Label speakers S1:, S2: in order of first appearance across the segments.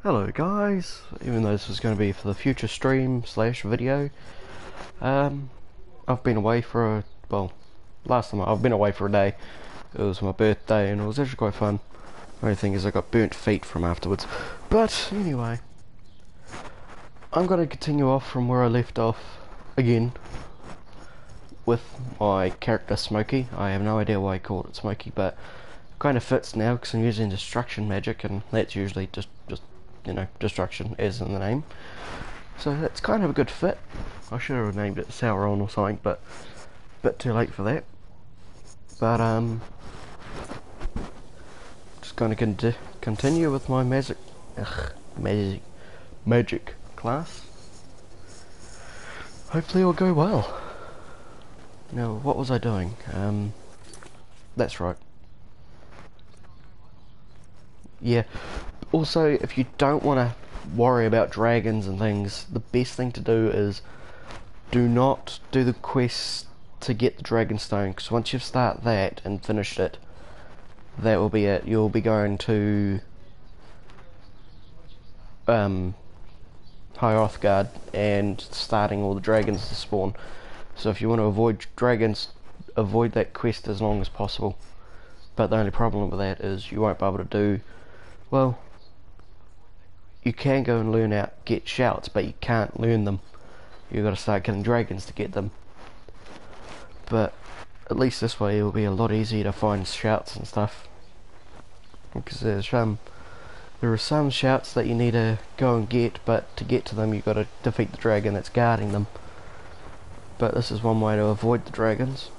S1: Hello guys, even though this was going to be for the future stream slash video, I've been away for last time I've been away for a day. It was my birthday and it was actually quite fun. The only thing is I got burnt feet from afterwards. But anyway, I'm going to continue off from where I left off again with my character Smokey. I have no idea why I called it Smokey, but it kind of fits now because I'm using destruction magic, and that's usually just you know, destruction as in the name. So that's kind of a good fit. I should have named it Sauron or something, but a bit too late for that. But just going to continue with my magic class. Hopefully it'll go well. Now, what was I doing? That's right. Yeah. Also, if you don't want to worry about dragons and things, the best thing to do is do not do the quest to get the dragon stone, because once you start that and finished it, that will be it. You'll be going to High Oathgard and starting all the dragons to spawn. So if you want to avoid dragons, avoid that quest as long as possible. But the only problem with that is you won't be able to do, well, you can go and get shouts, but you can't learn them. You've got to start killing dragons to get them. But at least this way it'll be a lot easier to find shouts and stuff. Because there are some shouts that you need to go and get, but to get to them you've got to defeat the dragon that's guarding them. But this is one way to avoid the dragons.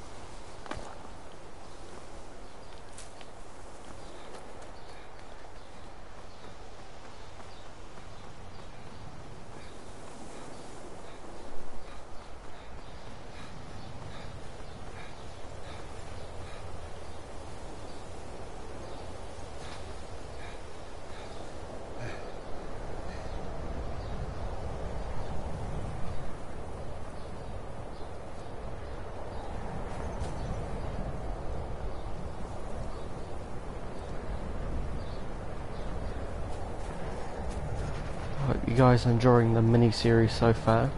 S1: Hope you guys are enjoying the mini-series so far.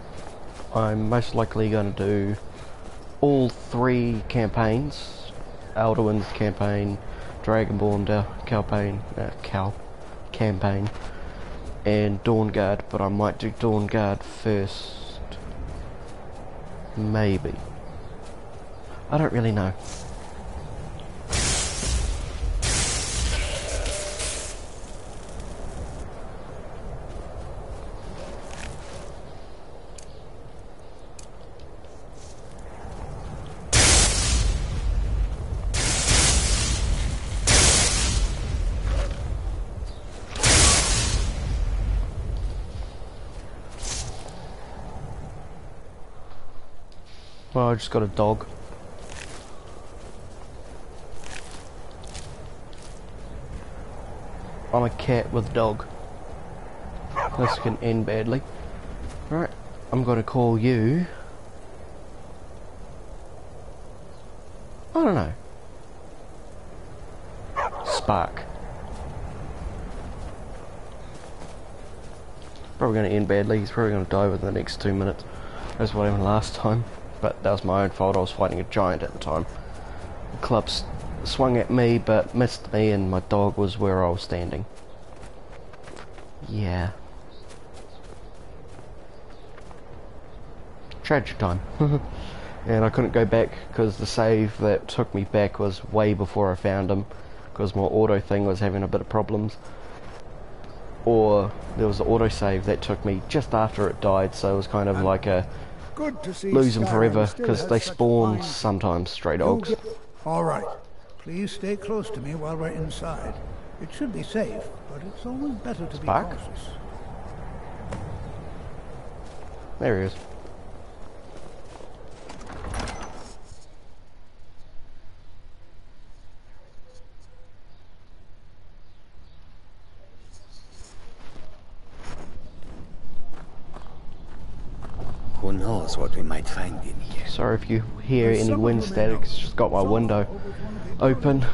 S1: I'm most likely going to do all 3 campaigns. Alduin's campaign, Dragonborn campaign, and Dawnguard, but I might do Dawnguard first. Maybe. I don't really know. Well, I just got a dog. I'm a cat with a dog. This can end badly. Right, I'm gonna call you... I don't know. Spark. Probably gonna end badly. He's probably gonna die within the next 2 minutes. That's what happened last time. But that was my own fault. I was fighting a giant at the time. The club swung at me but missed me, and my dog was where I was standing. Yeah. Tragic time. And I couldn't go back because the save that took me back was way before I found him, because my auto thing was having a bit of problems. Or there was an auto save that took me just after it died, so it was kind of like a lose them forever, because they spawn sometimes, stray dogs.
S2: All right. Please stay close to me while we're inside. It should be safe, but it's always better to be cautious.
S1: There he is.
S3: Who knows what we might find in here?
S1: Sorry if you hear any wind static, it's just got my window open.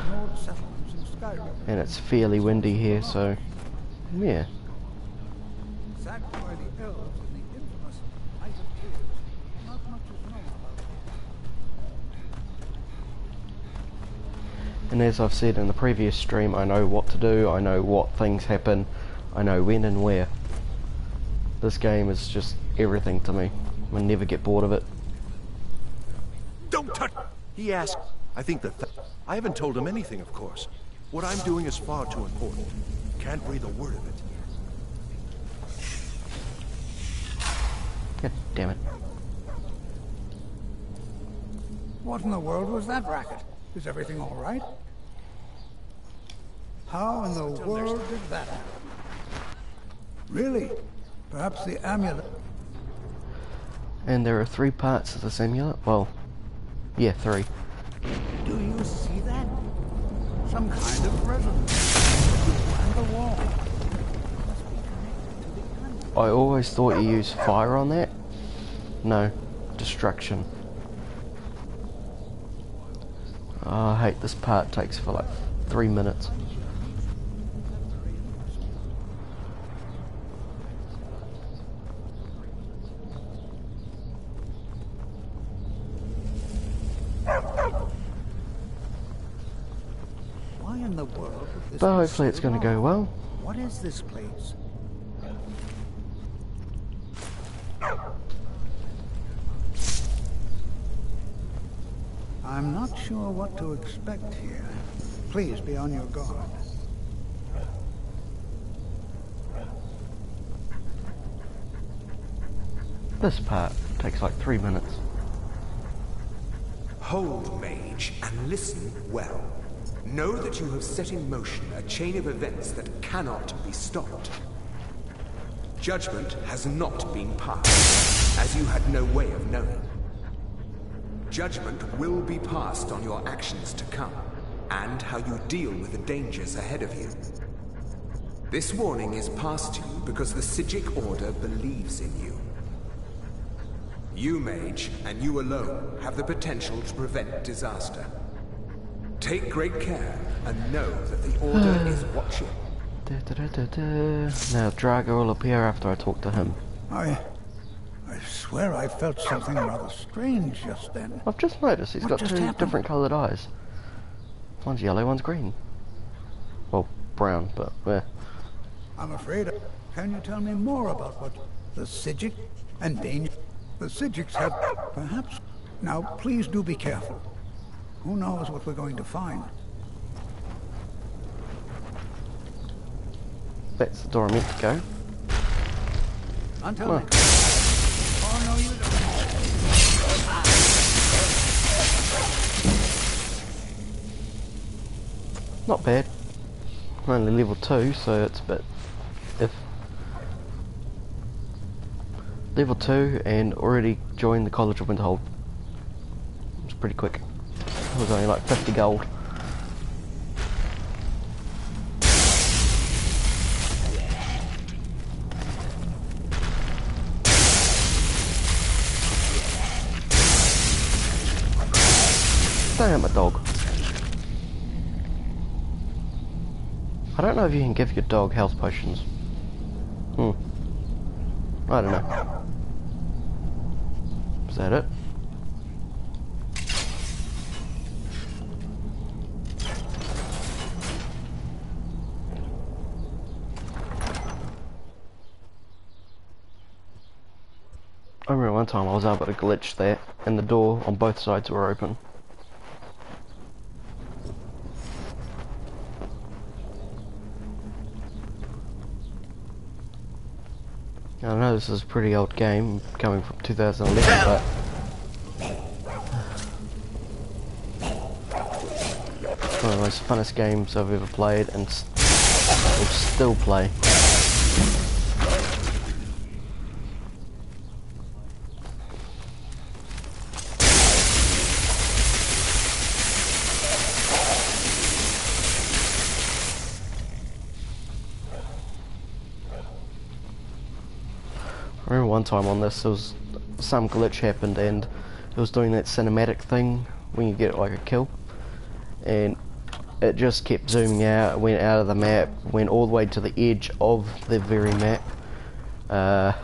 S1: And it's fairly windy here, so yeah.
S2: attacked by the elves in the infamous Night of Tears. Not much is known about it.
S1: And as I've said in the previous stream, I know what to do, I know what things happen, I know when and where. This game is just everything to me. I never get bored of it.
S4: Don't touch! He asked. I think I haven't told him anything, of course. What I'm doing is far too important. Can't breathe a word of it.
S1: God damn it.
S2: What in the world was that racket? Is everything all right? How in the world did that happen? Really? Perhaps the amulet...
S1: And there are 3 parts of this amulet? Well, yeah, 3.
S2: Do you see that? Some kind of resonance. And the wall. Must be connected to the amulet.
S1: I always thought you used fire on that. No, destruction. Oh, I hate this part, takes for like 3 minutes.
S2: Why in the world would this
S1: But
S2: be
S1: hopefully it's
S2: still
S1: going to go
S2: on?
S1: well.
S2: What is this place? I'm not sure what to expect here. Please be on your guard.
S1: This part takes like 3 minutes.
S5: Hold, mage, and listen well. Know that you have set in motion a chain of events that cannot be stopped. Judgment has not been passed, as you had no way of knowing. Judgment will be passed on your actions to come, and how you deal with the dangers ahead of you. This warning is passed to you because the Psijic Order believes in you. You, mage, and you alone, have the potential to prevent disaster. Take great care, and know that the Order is watching.
S1: Now Drago will appear after I talk to him.
S2: I swear I felt something rather strange just then.
S1: I've just noticed he's
S2: What
S1: got
S2: just
S1: 2
S2: happened?
S1: different coloured eyes. One's yellow, one's green. Well, brown, but yeah.
S2: I'm afraid. Can you tell me more about what the Psijic and danger? The Psijics have perhaps. Now, please do be careful. Who knows what we're going to find?
S1: That's the door I meant to go.
S2: Until
S1: Oh.
S2: next time. Oh no, you don't.
S1: Not bad. I'm only level 2, so it's a bit if. Level 2 and already joined the College of Winterhold. It's pretty quick. It was only like 50 gold. Damn a dog. I don't know if you can give your dog health potions. I don't know. Is that it? I remember one time I was able to glitch that and the door on both sides were open. I know this is a pretty old game, coming from 2011, but it's one of the most funnest games I've ever played and will still play. I remember one time on this, there was some glitch happened and it was doing that cinematic thing when you get like a kill, and it just kept zooming out, went out of the map, went all the way to the edge of the very map, I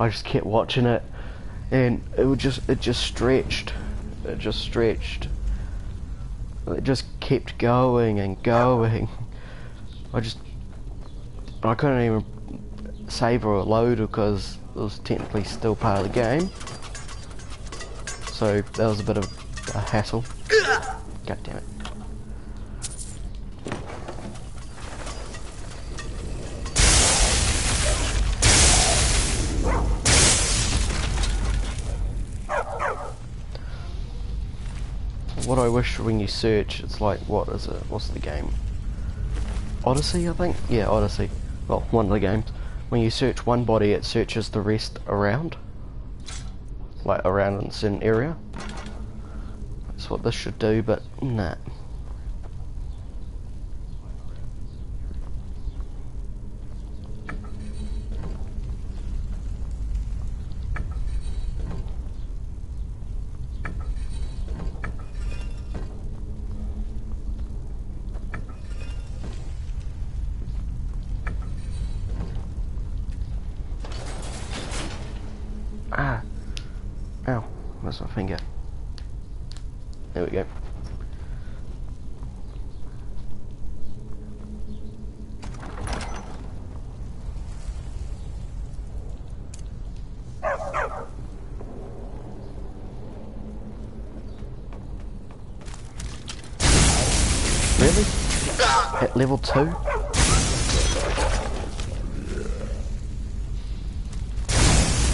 S1: just kept watching it, and it just stretched. It just stretched. It just kept going and going. I couldn't even save or load because it was technically still part of the game. So that was a bit of a hassle. God damn it. What I wish when you search, it's like, what is it? What's the game? Odyssey, I think? Yeah, Odyssey. Well, one of the games. When you search one body, it searches the rest around. Like, around in a certain area. That's what this should do, but nah. Ah! Ow, that's my finger. There we go. Really? At level 2?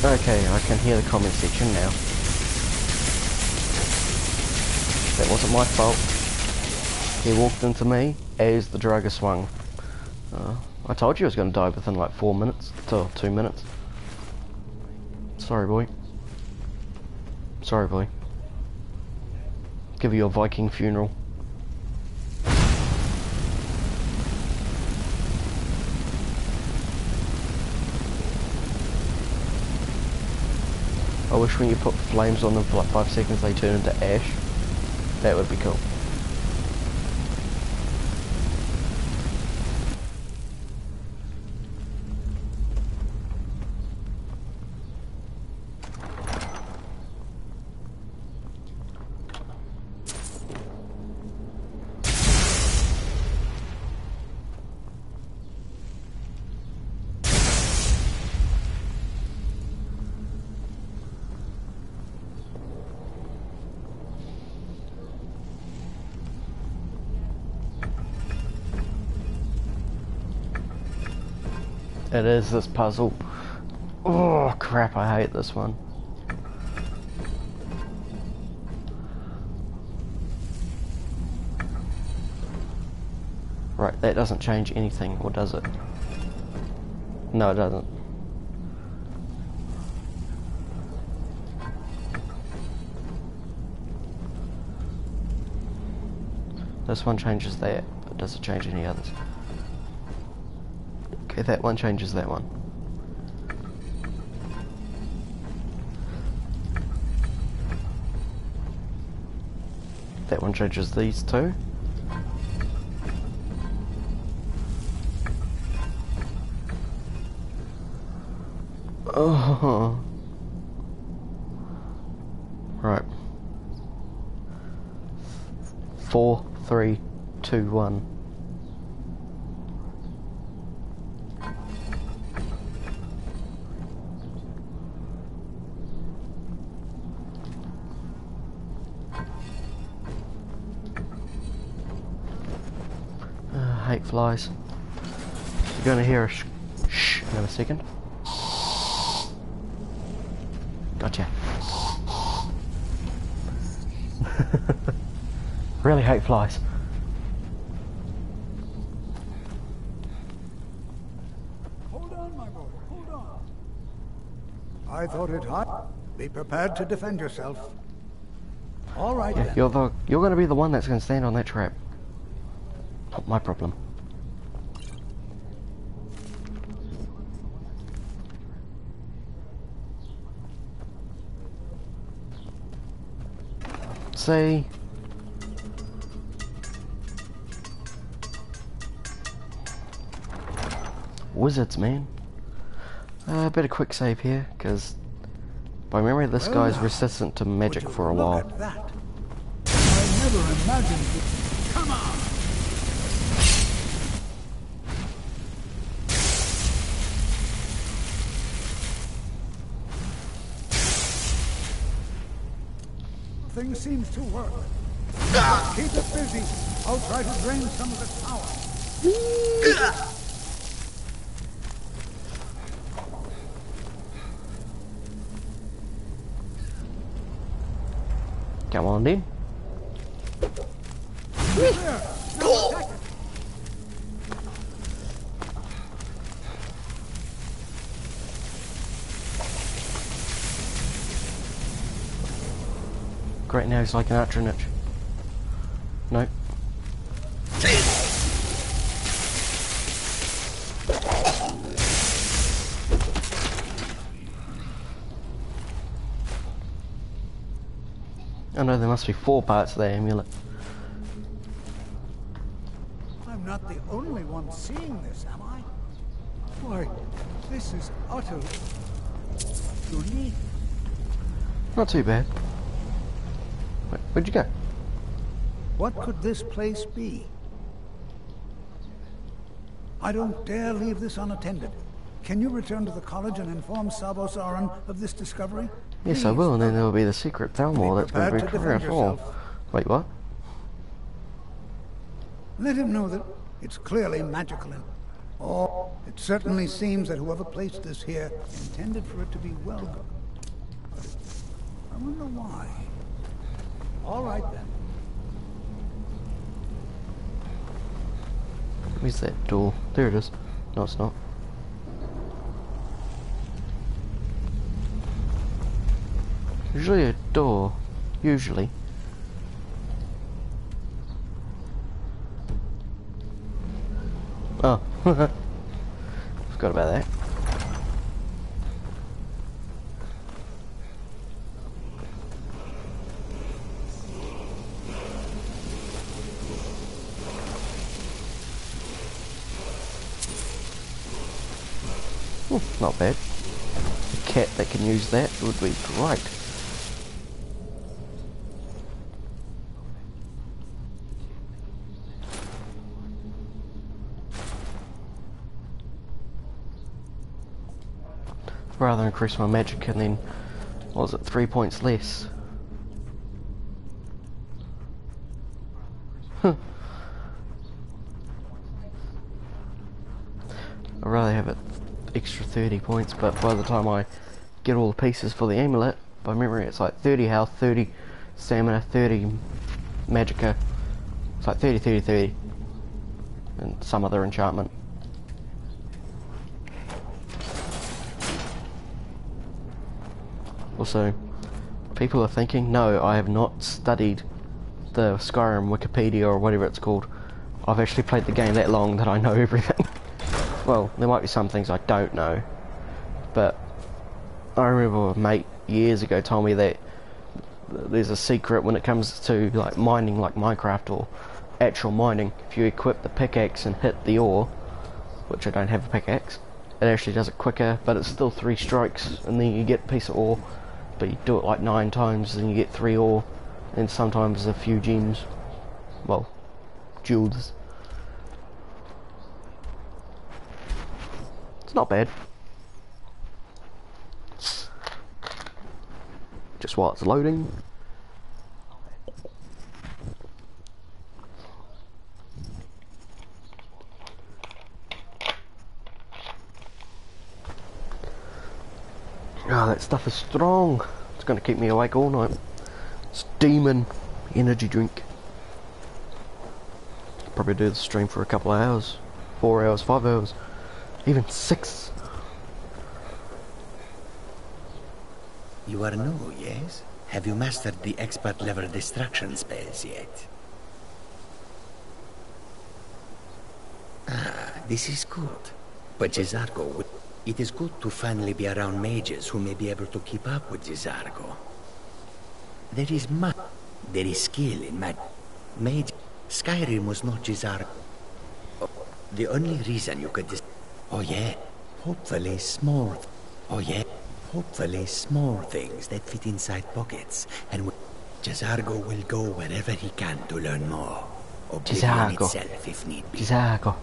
S1: Okay, I can hear the comment section now. That wasn't my fault. He walked into me as the drugger swung. I told you I was going to die within like 4 minutes to 2 minutes. Sorry, boy. Sorry, boy. Give you a Viking funeral. I wish when you put flames on them for like 5 seconds they turn into ash. That would be cool. It is this puzzle. Oh crap, I hate this one. Right, that doesn't change anything, or does it? No, it doesn't. This one changes that, but does it change any others? Okay, that one changes that one. That one changes these two. Oh. Right. 4, 3, 2, 1. Hate flies. You're gonna hear a shh in a second. Gotcha. Really hate flies.
S2: Hold on, my boy. Hold on. I thought it hot. Be prepared to defend yourself. All right,
S1: Yeah,
S2: then.
S1: you're gonna be the one that's gonna stand on that trap. Not my problem. See? Wizards, man. Bit of quick save here, because by memory this
S2: Well
S1: guy's
S2: now,
S1: resistant to magic
S2: would you
S1: for a
S2: look
S1: while.
S2: at that? I never imagined it. Come on! Thing seems to work. Keep it busy. I'll try to drain some of its power.
S1: Come on, then.
S2: There. Now attack it.
S1: Great, now he's like an archer niche. Nope. Oh no, there must be 4 parts of that amulet.
S2: I'm not the only one seeing this, am I? Why, this is utterly unique.
S1: Not too bad. Where'd you go?
S2: What could this place be? I don't dare leave this unattended. Can you return to the college and inform Sabo Saran of this discovery?
S1: Yes, I
S2: Please.
S1: will, and then there will be the secret Thalmor that's going to be
S2: prepared to
S1: clear
S2: defend
S1: at all.
S2: yourself.
S1: Wait, what?
S2: Let him know that it's clearly magical. Oh, it certainly seems that whoever placed this here intended for it to be well guarded. I wonder why. All right then.
S1: Where's that door? There it is. No, it's not. Usually a door. Usually. Oh. Forgot about that. Ooh, not bad. A cat that can use that would be great. Rather increase my magic and then, what was it, 3 points less? I'd rather have it extra 30 points, but by the time I get all the pieces for the amulet, by memory it's like 30 health, 30 stamina, 30 magicka. It's like 30, 30, 30. And some other enchantment. Also, people are thinking, no, I have not studied the Skyrim Wikipedia or whatever it's called. I've actually played the game that long that I know everything. Well, there might be some things I don't know, but I remember a mate years ago told me that there's a secret when it comes to like mining, like Minecraft or actual mining. If you equip the pickaxe and hit the ore, which I don't have a pickaxe, it actually does it quicker, but it's still 3 strikes and then you get a piece of ore. But you do it like 9 times and you get 3 ore, and sometimes a few gems. Well, jewels. It's not bad. Just while it's loading. Oh, that stuff is strong. It's going to keep me awake all night. It's demon energy drink. Probably do the stream for a couple of hours. 4 hours, 5 hours. Even 6.
S3: You are new, yes? Have you mastered the expert level distraction spells yet? Ah, this is good. But Jizargo, it is good to finally be around mages who may be able to keep up with Jizargo. There is skill in mage. Skyrim was not Jizargo. The only reason you could oh yeah, hopefully small Oh yeah? Hopefully small things that fit inside pockets. And Jazargo will go wherever he can to learn more. Oblivion
S1: Jazargo.
S3: itself if need be.
S1: Jazargo.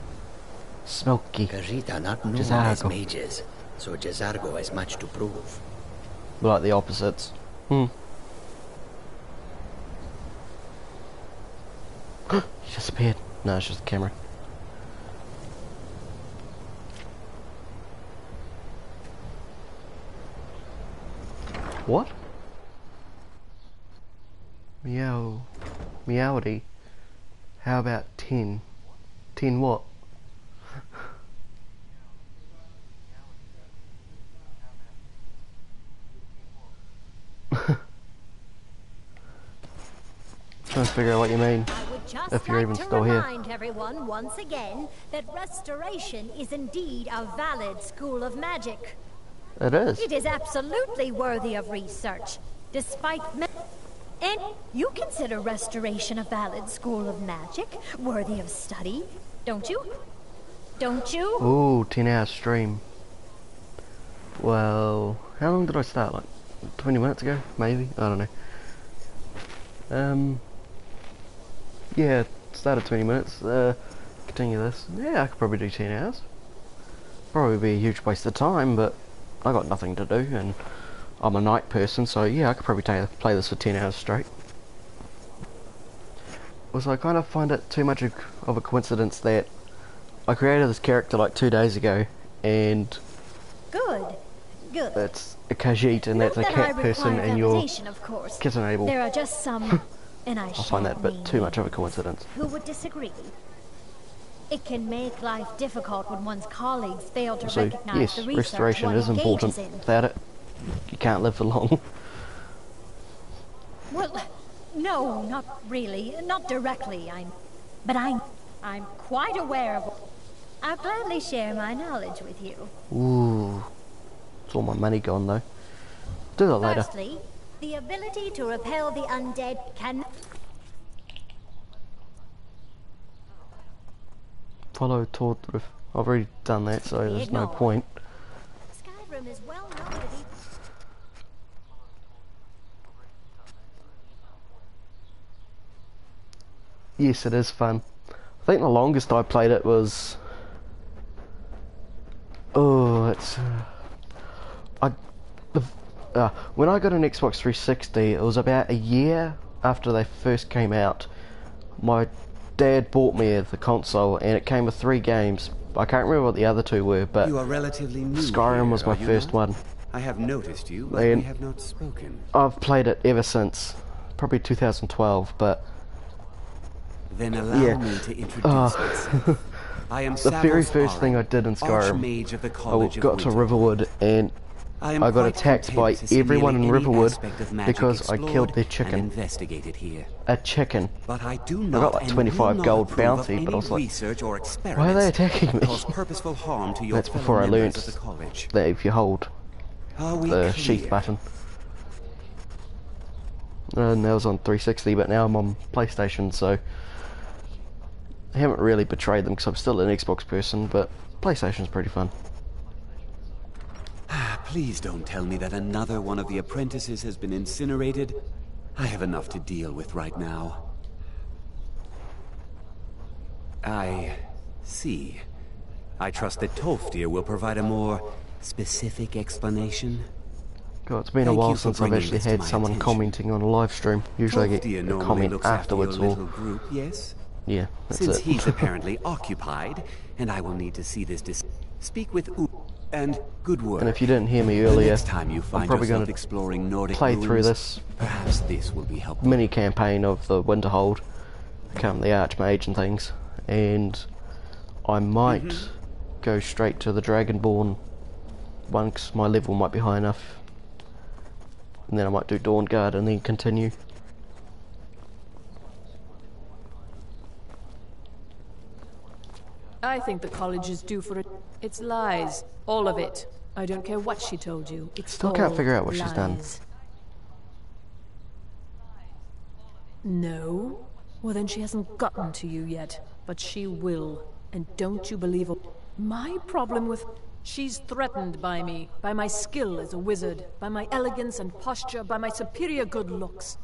S1: Smoky.
S3: Khajiit are not known as
S1: Jazargo.
S3: mages, so Jazargo has much to prove.
S1: We're like the opposites. She just appeared. No, it's just the camera. What? Meow. Meowdy. How about 10? 10 what? Trying to figure out what you mean.
S6: I would just
S1: If you're
S6: like
S1: even
S6: to
S1: still here.
S6: remind everyone once again that restoration is indeed a valid school of magic.
S1: It is.
S6: It is absolutely worthy of research, despite and you consider restoration a valid school of magic, worthy of study, don't you? Don't you?
S1: Ooh, 10-hour stream. Well, how long did I start? Like 20 minutes ago, maybe? I don't know. Yeah, started 20 minutes. Continue this. Yeah, I could probably do 10 hours. Probably be a huge waste of time, but I got nothing to do, and I'm a night person, so yeah, I could probably play this for 10 hours straight. Also, I kind of find it too much of a coincidence that I created this character like 2 days ago, and
S6: Good. Good.
S1: it's a Khajiit, and that's a
S6: Not that
S1: cat
S6: I
S1: person,
S6: require
S1: and you're
S6: validation, of course.
S1: kitten able.
S6: There are just some, and I
S1: I find that a bit too much of a coincidence.
S6: who would disagree. It can make life difficult when one's colleagues fail to
S1: So
S6: recognize
S1: yes,
S6: the research
S1: restoration
S6: one
S1: is important.
S6: engages in.
S1: Without it, you can't live for long.
S6: Well, no, not really, not directly. But I'm quite aware of. I'll gladly share my knowledge with you.
S1: Ooh, it's all my money gone though. Do that later.
S6: Firstly, the ability to repel the undead can.
S1: Follow toward the roof. I've already done that, so there's no
S6: Ignore.
S1: point.
S6: Skyrim is well known to be.
S1: Yes, it is fun. I think the longest I played it was. Oh, it's. When I got an Xbox 360, it was about a year after they first came out. My dad bought me the console, and it came with 3 games. I can't remember what the other 2 were, but
S5: You are relatively new
S1: Skyrim
S5: here,
S1: was my
S5: are you
S1: first
S5: not?
S1: one.
S5: I have noticed you, but
S1: And
S5: we have not spoken.
S1: I've played it ever since, probably 2012, but
S5: Then allow
S1: yeah.
S5: me to introduce myself. I am
S1: The very
S5: Savos
S1: first thing I
S5: Arin,
S1: did in Skyrim,
S5: Archmage of the
S1: I
S5: College of
S1: got to
S5: Winter.
S1: Riverwood, and
S5: I am
S1: I got
S5: quite
S1: attacked by
S5: content to see
S1: everyone in
S5: nearly any
S1: Riverwood
S5: aspect of magic
S1: because I
S5: explored
S1: killed their
S5: and
S1: chicken.
S5: investigated here.
S1: A chicken.
S5: But I do
S1: got
S5: not
S1: like
S5: and
S1: 25
S5: will not
S1: gold
S5: approve of
S1: bounty, but
S5: any
S1: I was like,
S5: research or
S1: why are they
S5: experiments
S1: attacking
S5: that
S1: me?
S5: cause purposeful harm to your
S1: That's
S5: fellow
S1: before I
S5: members
S1: learnt
S5: of the college.
S1: that if you hold
S5: Are we
S1: the
S5: clear?
S1: sheath button. And that was on 360, but now I'm on PlayStation, so I haven't really betrayed them because I'm still an Xbox person, but PlayStation's pretty fun.
S5: Please don't tell me that another one of the apprentices has been incinerated. I have enough to deal with right now. I see. I trust that Tolfdir will provide a more specific explanation.
S1: God, it's been a
S5: Thank
S1: while
S5: you for
S1: since I've
S5: bringing
S1: actually
S5: this to
S1: had
S5: my
S1: someone
S5: attention.
S1: commenting on a live stream. Usually I
S5: Tolfdir
S1: get a
S5: normally
S1: comment
S5: looks
S1: afterwards
S5: after your
S1: or...
S5: little group, yes?
S1: Yeah, that's
S5: Since
S1: it.
S5: he's apparently occupied, and I will need to see this speak with and good work.
S1: And if you didn't hear me
S5: The
S1: earlier,
S5: next time you
S1: I'm
S5: find
S1: probably
S5: yourself
S1: going to
S5: exploring Nordic
S1: play through
S5: ruins,
S1: this
S5: perhaps this will be helpful.
S1: mini campaign of the Winterhold, become the Archmage and things, and I might go straight to the Dragonborn one 'cause my level might be high enough, and then I might do Dawnguard and then continue.
S7: I think the college is due for it. It's lies. All of it. I don't care what she told you. It's
S1: Still can't
S7: all
S1: figure out what she's done.
S7: lies. No? Well, then she hasn't gotten to you yet. But she will. And don't you believe my problem with... She's threatened by me, by my skill as a wizard, by my elegance and posture, by my superior good looks.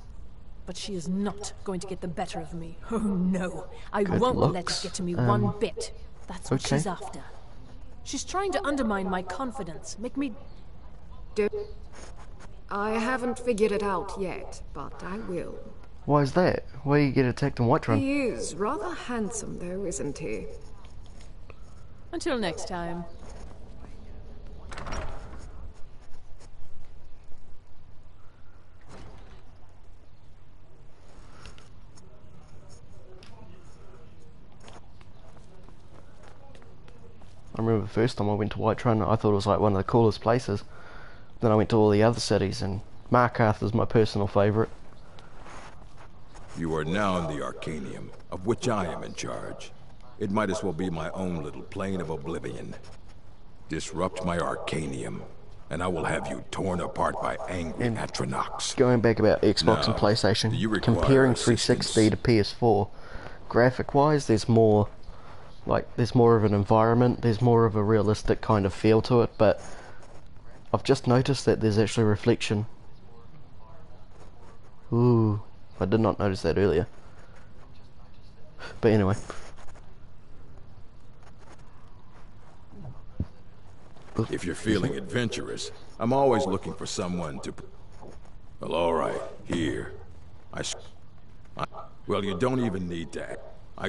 S7: But she is not going to get the better of me. Oh no, I
S1: Good
S7: won't let
S1: looks?
S7: it get to me one bit. That's what
S1: okay.
S7: she's after. She's trying to undermine my confidence, make me...
S8: I haven't figured it out yet, but I will.
S1: Why is that? Why you get attacked in Whiterun?
S8: He is rather handsome, though, isn't he?
S7: Until next time.
S1: I remember the first time I went to Whiterun, I thought it was like one of the coolest places. Then I went to all the other cities, and Markarth is my personal favourite.
S9: You are now in the Arcanium, of which I am in charge. It might as well be my own little plane of oblivion. Disrupt my Arcanium, and I will have you torn apart by angry Atronachs.
S1: Going back about Xbox and
S9: Now,
S1: PlayStation,
S9: do you require
S1: comparing
S9: assistance?
S1: 360 to PS4, graphic-wise, there's more of an environment, there's more of a realistic kind of feel to it, but I've just noticed that there's actually reflection. Ooh, I did not notice that earlier. But anyway.
S9: If you're feeling adventurous, I'm always looking for someone to... Well, alright, here. Well, you don't even need to... I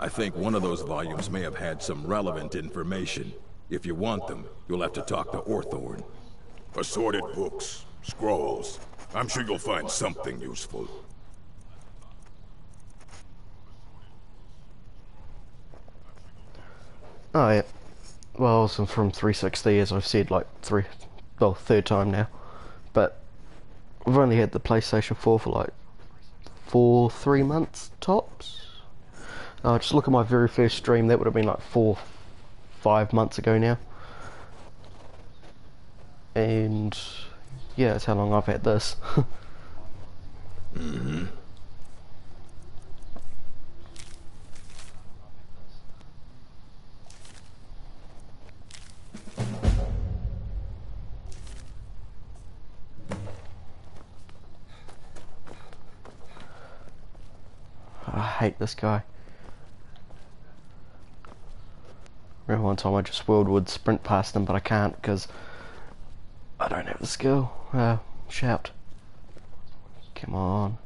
S9: think one of those volumes may have had some relevant information. If you want them, you'll have to talk to Orthorn. Assorted books, scrolls. I'm sure you'll find something useful.
S1: Oh yeah. Well, so from 360, as I've said, like third time now. But we've only had the PlayStation 4 for like 3 months tops. Just look at my very first stream, that would have been like 5 months ago now. And yeah, that's how long I've had this.
S9: Mm-hmm.
S1: I hate this guy. Remember one time I just would sprint past him, but I can't because I don't have the skill. Shout. Come on.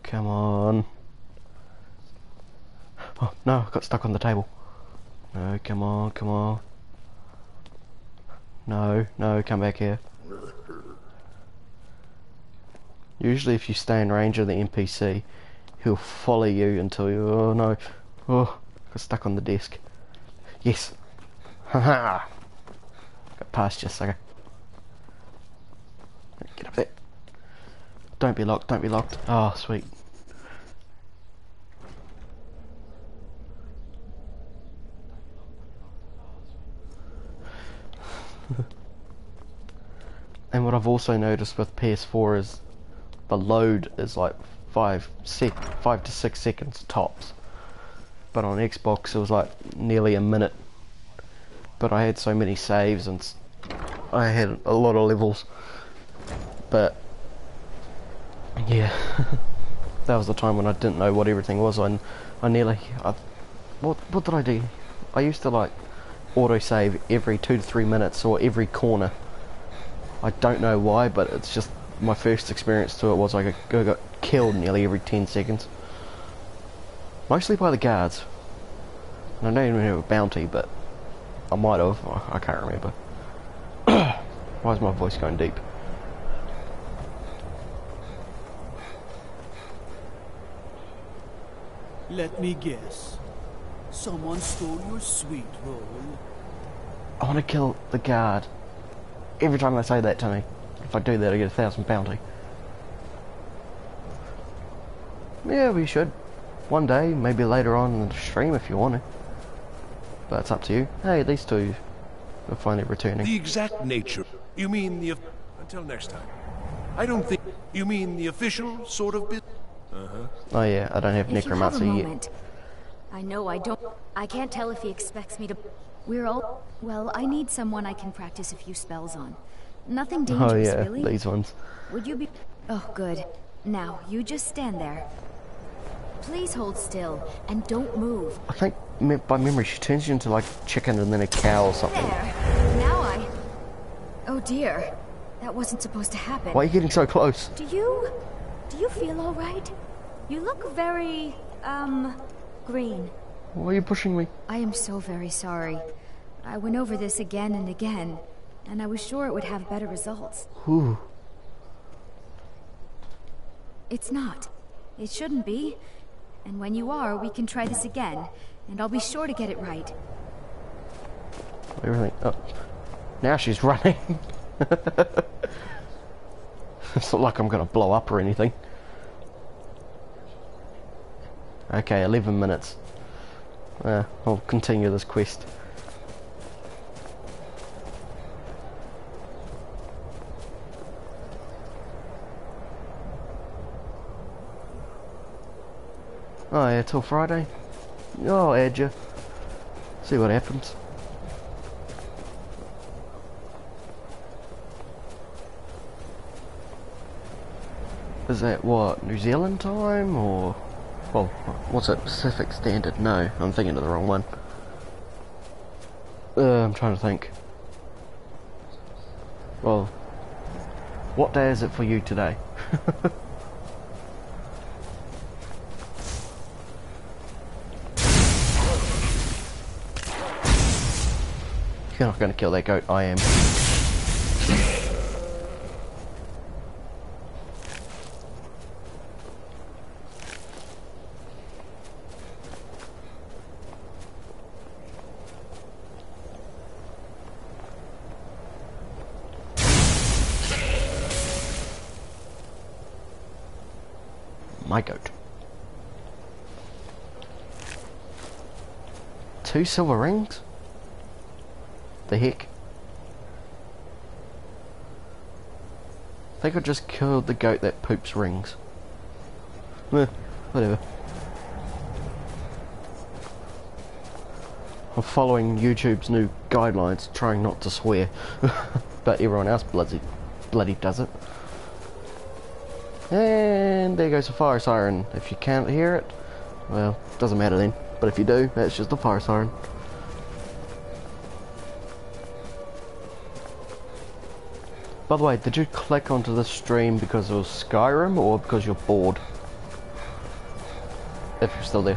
S1: Come on. Oh, no, I got stuck on the table. No, come on, come on. No, no, come back here. Usually if you stay in range of the NPC, he'll follow you until you... Oh, no. Oh, got stuck on the desk. Yes. Haha. Got past you, sucker. Get up there. Don't be locked, don't be locked. Oh, sweet. And what I've also noticed with PS4 is the load is like 5 to 6 seconds tops. But on Xbox it was like nearly a minute. But I had so many saves and I had a lot of levels. But yeah, that was the time when I didn't know what everything was. What did I do? I used to like autosave every 2 to 3 minutes or every corner. I don't know why, but it's just my first experience to it was I got killed nearly every 10 seconds. Mostly by the guards. And I don't even have a bounty, but I might have. I can't remember. Why is my voice going deep?
S10: Let me guess. Someone stole your sweet roll.
S1: I want to kill the guard. Every time they say that to me. If I do that, I get 1,000 bounty. Yeah, we should. One day, maybe later on in the stream if you want to. But it's up to you. Hey, these two are finally returning.
S4: The exact nature. You mean the... Until next time. I don't think... You mean the official sort of bit? Uh-huh.
S1: Oh yeah, I don't have
S6: If you have a
S1: necromancy yet.
S6: moment, I know I don't... I can't tell if he expects me to...
S11: We're all... Well, I need someone I can practice a few spells on. Nothing
S1: Oh
S11: dangerous,
S1: yeah,
S11: really.
S1: these ones.
S11: Would you be... Oh, good. Now, you just stand there. Please hold still, and don't move.
S1: I think by memory she turns you into like chicken and then a cow or something.
S11: There. Now I... Oh dear. That wasn't supposed to happen.
S1: Why are you getting so close?
S11: Do you feel all right? You look very, green.
S1: Why are you pushing me?
S11: I am so very sorry. I went over this again and again, and I was sure it would have better results.
S1: Ooh.
S11: It's not. It shouldn't be. And when you are, we can try this again, and I'll be sure to get it right.
S1: Everything. Oh. Now she's running. It's not like I'm gonna blow up or anything. Okay, 11 minutes. I'll continue this quest. Oh yeah, till Friday. Oh, I'll add you. See what happens. Is that what, New Zealand time or... Well, what's it, Pacific Standard? No, I'm thinking of the wrong one. I'm trying to think. Well, what day is it for you today? You're not going to kill that goat, I am. My goat. 2 silver rings? The heck? I think I just killed the goat that poops rings. Whatever. I'm following YouTube's new guidelines, trying not to swear. But everyone else bloody does it. And there goes the fire siren. If you can't hear it, well, doesn't matter then. But if you do, that's just the fire siren. By the way, did you click onto the stream because it was Skyrim or because you're bored? If you're still there.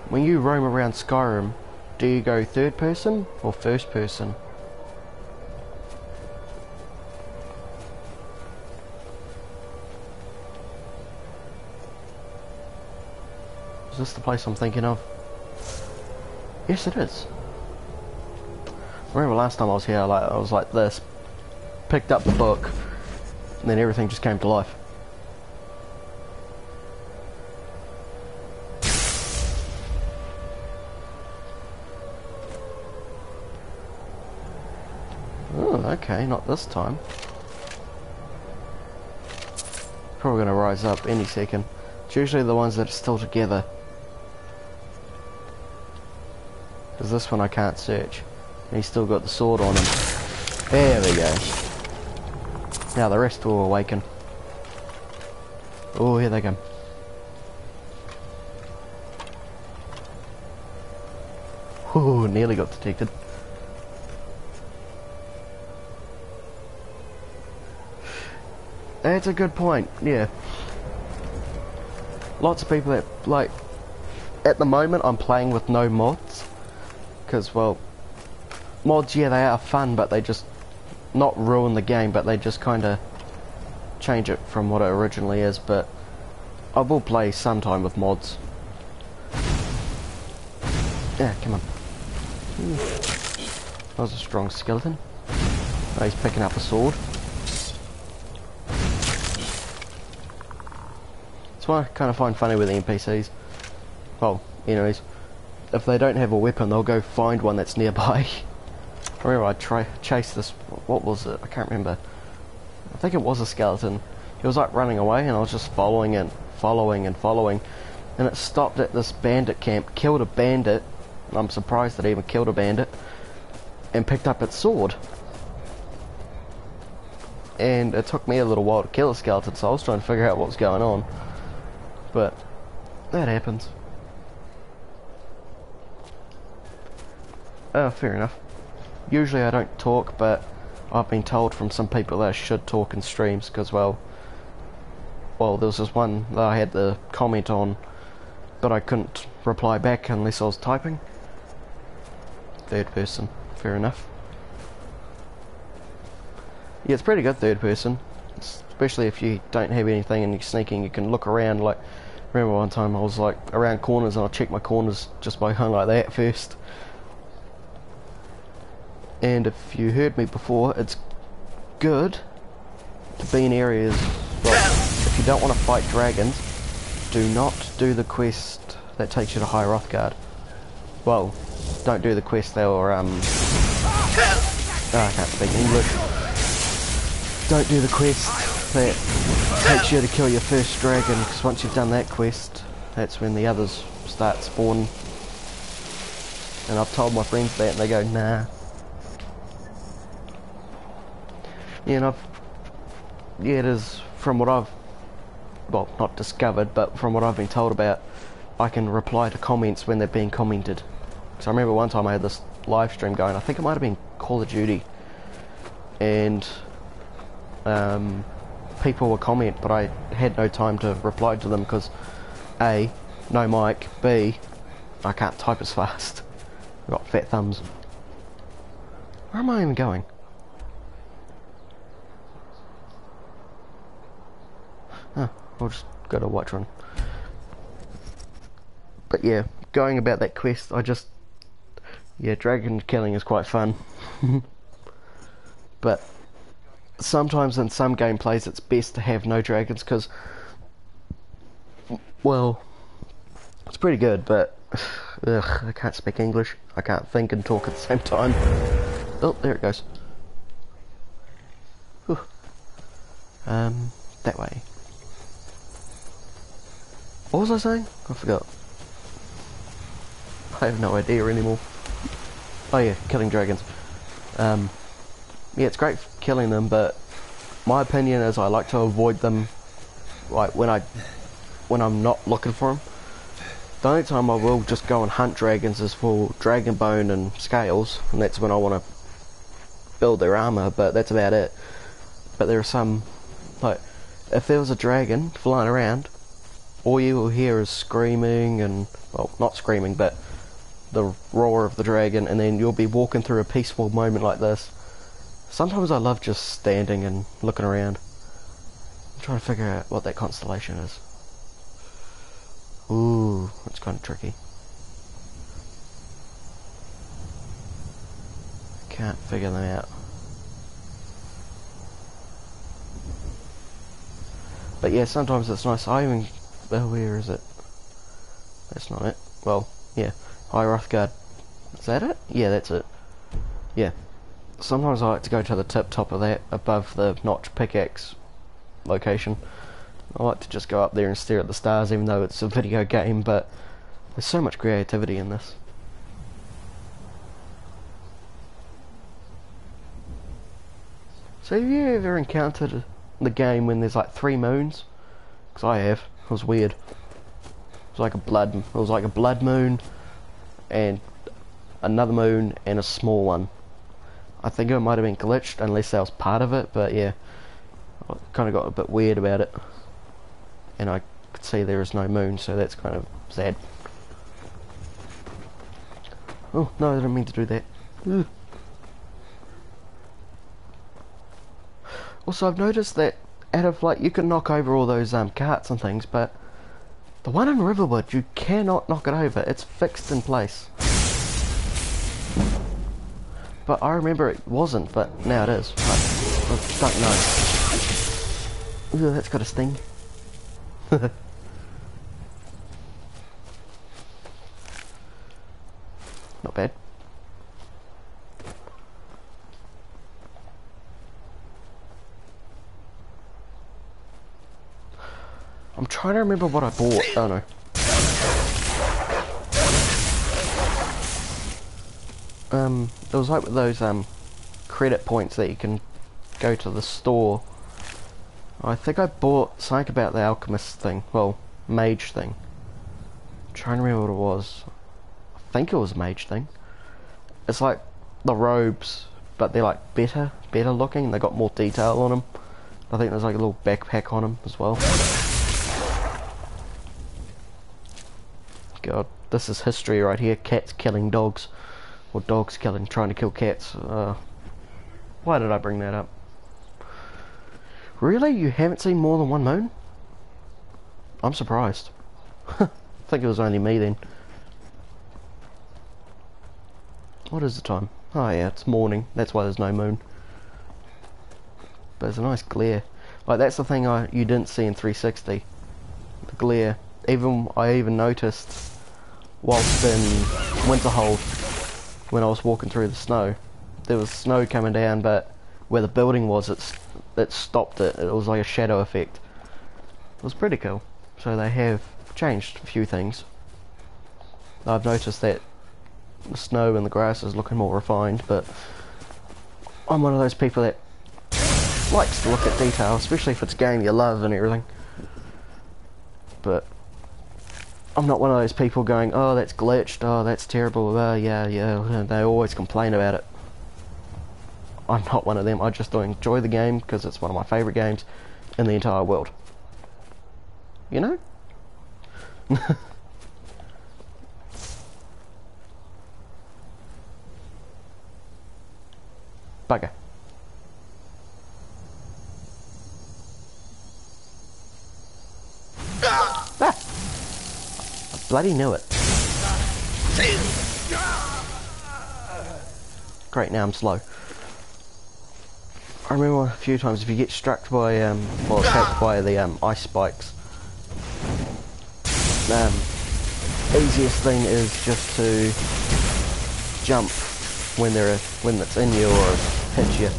S1: When you roam around Skyrim, do you go third person or first person? Is this the place I'm thinking of? Yes, it is. I remember last time I was here, I was like this, picked up the book, and then everything just came to life. Okay, not this time. Probably gonna rise up any second. It's usually the ones that are still together. Because this one I can't search. He's still got the sword on him. There we go. Now the rest will awaken. Oh, here they come. Ooh, nearly got detected. That's a good point, yeah. Lots of people that, like, at the moment I'm playing with no mods. Because, well, mods, yeah, they are fun, but they just, not ruin the game, but they just kind of change it from what it originally is, but I will play sometime with mods. Yeah, come on. That was a strong skeleton. Oh, he's picking up a sword. That's what I kind of find funny with the NPCs. Well, enemies. If they don't have a weapon, they'll go find one that's nearby. I remember I chased this, what was it? I can't remember. I think it was a skeleton. He was like running away and I was just following and following. And it stopped at this bandit camp, killed a bandit. I'm surprised that it even killed a bandit. And picked up its sword. And it took me a little while to kill a skeleton, so I was trying to figure out what was going on. But that happens. Oh, fair enough. Usually I don't talk, but I've been told from some people that I should talk in streams, because, well, there was this one that I had the comment on, but I couldn't reply back unless I was typing. Third person, fair enough. Yeah, it's pretty good third person, especially if you don't have anything and you're sneaking, you can look around. Like, remember one time I was like around corners and I checked my corners just by going like that first. And if you heard me before, it's good to be in areas, well, if you don't want to fight dragons, do not do the quest that takes you to High Rothgard. Well, don't do the quest that will, I can't speak English. Don't do the quest that takes you to kill your first dragon, because once you've done that quest, that's when the others start spawning. And I've told my friends that and they go, nah. Yeah, and it is, from what I've, well, not discovered, but from what I've been told about, I can reply to comments when they're being commented. So I remember one time I had this live stream going, I think it might have been Call of Duty, and people would comment, but I had no time to reply to them because A, no mic, B, I can't type as fast. I've got fat thumbs. Where am I even going? Oh, I'll just go to Whiterun. But yeah, going about that quest, yeah, dragon killing is quite fun. But sometimes in some gameplays it's best to have no dragons because, well, it's pretty good, but I can't speak English. I can't think and talk at the same time. Oh, there it goes. Whew. That way. What was I saying? I forgot. I have no idea anymore. Oh yeah, killing dragons. Yeah, it's great killing them, but my opinion is I like to avoid them, like when I'm not looking for them. The only time I will just go and hunt dragons is for dragon bone and scales, and that's when I want to build their armor, but that's about it. But there are some, like, if there was a dragon flying around, all you will hear is screaming and, well, not screaming, but the roar of the dragon, and then you'll be walking through a peaceful moment like this. Sometimes I love just standing and looking around. I'm trying to figure out what that constellation is. Ooh, that's kind of tricky. Can't figure them out. But yeah, sometimes it's nice. I even... Oh, where is it? That's not it. Well, yeah. High Rothgard. Is that it? Yeah, that's it. Yeah. Sometimes I like to go to the top of that, above the notch pickaxe location. I like to just go up there and stare at the stars, even though it's a video game, but there's so much creativity in this. So have you ever encountered the game when there's like 3 moons? Because I have. It was weird. It was like a blood moon and another moon and a small one. I think it might have been glitched unless that was part of it, but yeah, I kind of got a bit weird about it. And I could see there is no moon, so that's kind of sad. Oh no, I didn't mean to do that. Ugh. Also, I've noticed that out of, like, you can knock over all those carts and things, but the one in Riverwood, you cannot knock it over. It's fixed in place. But I remember it wasn't, but now it is. I don't know. Ooh, that's got a sting. not bad. I'm trying to remember what I bought. Oh no. It was like with those credit points that you can go to the store. I think I bought something about the alchemist thing. Well, mage thing. I'm trying to remember what it was. I think it was a mage thing. It's like the robes, but they're like better looking. They got more detail on them. I think there's like a little backpack on them as well. God, this is history right here. Cats killing dogs, or dogs trying to kill cats. Why did I bring that up? Really? You haven't seen more than one moon? I'm surprised. I think it was only me then. What is the time? Oh yeah, it's morning. That's why there's no moon. But it's a nice glare. Like, that's the thing you didn't see in 360. The glare. I even noticed whilst in Winterhold, when I was walking through the snow, there was snow coming down, but where the building was, it stopped it. It was like a shadow effect. It was pretty cool. So they have changed a few things. I've noticed that the snow and the grass is looking more refined, but I'm one of those people that likes to look at detail, especially if it's a game you love and everything. But I'm not one of those people going, oh, that's glitched, oh, that's terrible, yeah, they always complain about it. I'm not one of them. I just enjoy the game because it's one of my favourite games in the entire world. You know? Bugger. Ah! I bloody knew it. Great, now I'm slow. I remember a few times if you get struck by, or attacked by the ice spikes, easiest thing is just to jump when it's in you or hits you,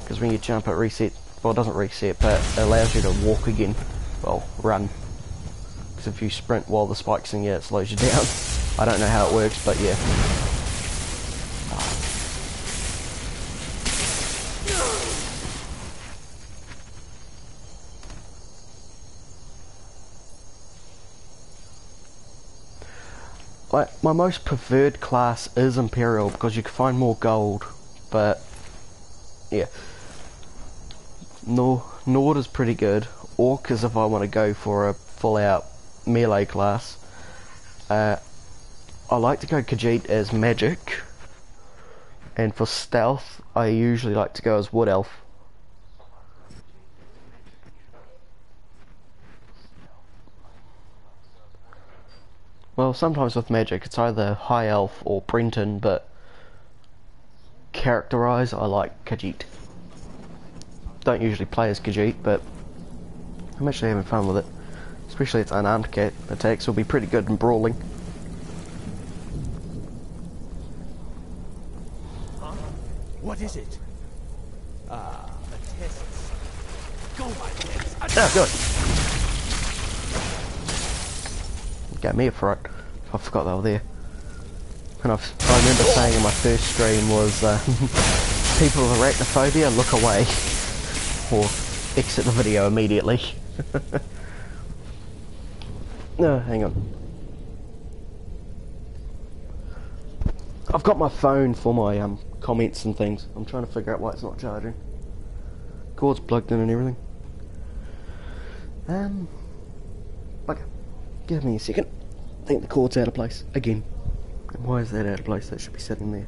S1: because when you jump it resets, well, it doesn't reset, but it allows you to walk again, well, run, because if you sprint while the spike's in you, it slows you down. I don't know how it works, but yeah. My most preferred class is Imperial because you can find more gold, but yeah. Nord is pretty good. Orc is if I want to go for a full out melee class. I like to go Khajiit as magic, and for stealth I usually like to go as Wood Elf. Well, sometimes with magic it's either High Elf or Brenton, but character-wise I like Khajiit. Don't usually play as Khajiit, but I'm actually having fun with it. Especially its unarmed cat attacks will be pretty good in brawling.
S10: Huh? What is it? Ah, the tests. Go, my kids.
S1: Ah, good. Got me a fright. I forgot they were there. And I remember saying in my first stream was, people with arachnophobia, look away. Or exit the video immediately. No, hang on. I've got my phone for my comments and things. I'm trying to figure out why it's not charging. Cord's plugged in and everything. Okay. Give me a second. I think the cord's out of place again. And why is that out of place? That should be sitting there.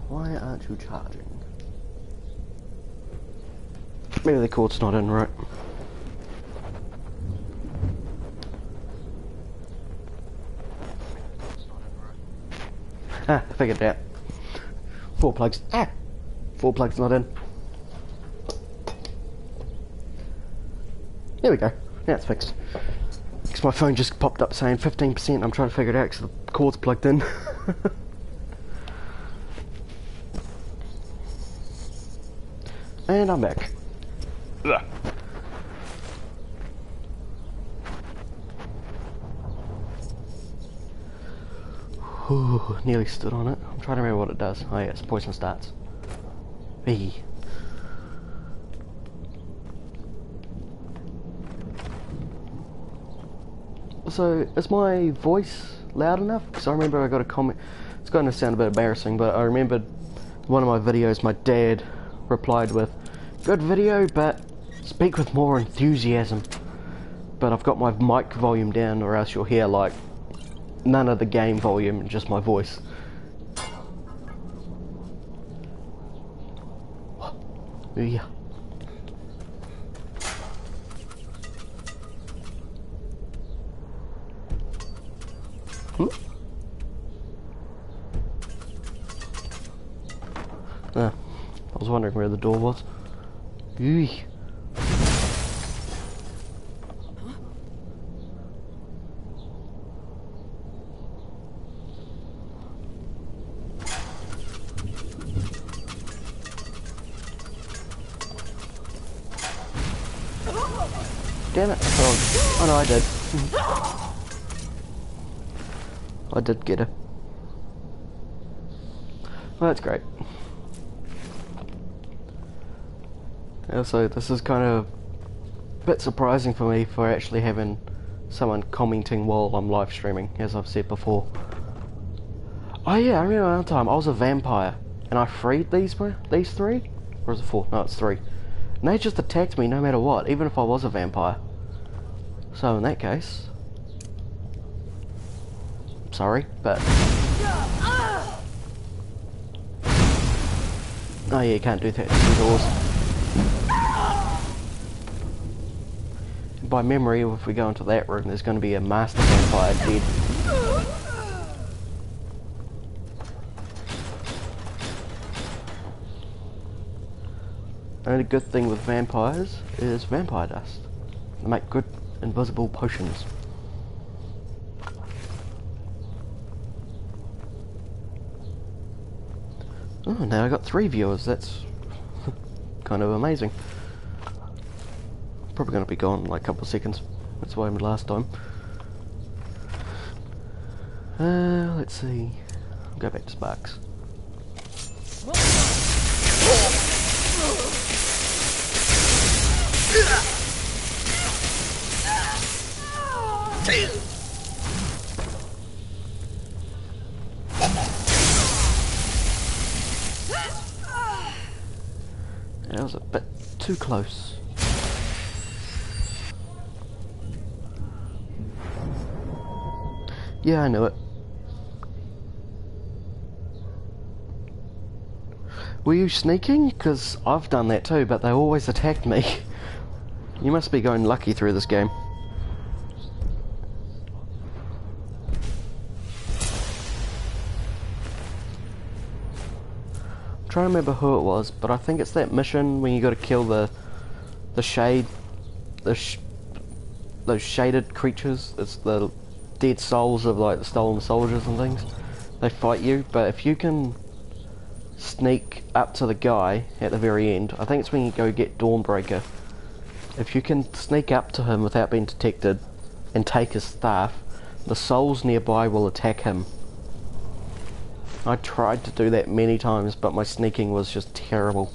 S1: Why aren't you charging? Maybe the cord's not in right. Ah, I figured it out. 4 plugs. Ah! 4 plugs not in. There we go. Now it's fixed. Because my phone just popped up saying 15%. I'm trying to figure it out because the cord's plugged in. And I'm back. Ugh. Ooh, nearly stood on it. I'm trying to remember what it does. Oh yeah, it's poison starts. Eee. So, is my voice loud enough? Because I remember I got a comment. It's going to sound a bit embarrassing, but I remembered one of my videos my dad replied with, "Good video, but speak with more enthusiasm." But I've got my mic volume down, or else you'll hear like none of the game volume, just my voice. Yeah. I was wondering where the door was. Eey. Damn it! Oh no, I did. I did get her. Well, that's great. Yeah, so this is kind of a bit surprising for me for actually having someone commenting while I'm live streaming, as I've said before. Oh yeah, I remember one time I was a vampire and I freed these three? Or is it four? No, it's three. And they just attacked me no matter what, even if I was a vampire. So in that case... sorry, but... oh yeah, you can't do that through doors. By memory, if we go into that room, there's going to be a master vampire dead. The only good thing with vampires is vampire dust. They make good invisible potions. Oh, now I got 3 viewers. That's kind of amazing. Probably going to be gone in like a couple of seconds. That's why I went last time. Let's see. I'll go back to Sparks. That was a bit too close. Yeah, I knew it. Were you sneaking? Because I've done that too, but they always attacked me. You must be going lucky through this game. I'm trying to remember who it was, but I think it's that mission when you got to kill the shade, those shaded creatures. It's the dead souls of like the stolen soldiers and things. They fight you, but if you can sneak up to the guy at the very end, I think it's when you go get Dawnbreaker. If you can sneak up to him without being detected and take his staff, the souls nearby will attack him. I tried to do that many times, but my sneaking was just terrible.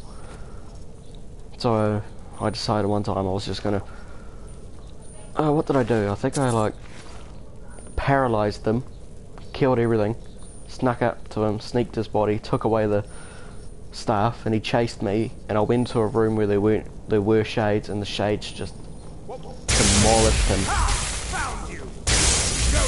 S1: So I decided one time I was just gonna... what did I do? I think I like paralyzed them, killed everything, snuck up to him, sneaked his body, took away the staff, and he chased me, and I went to a room where there were shades, and the shades just demolished him.
S5: Found you. Go,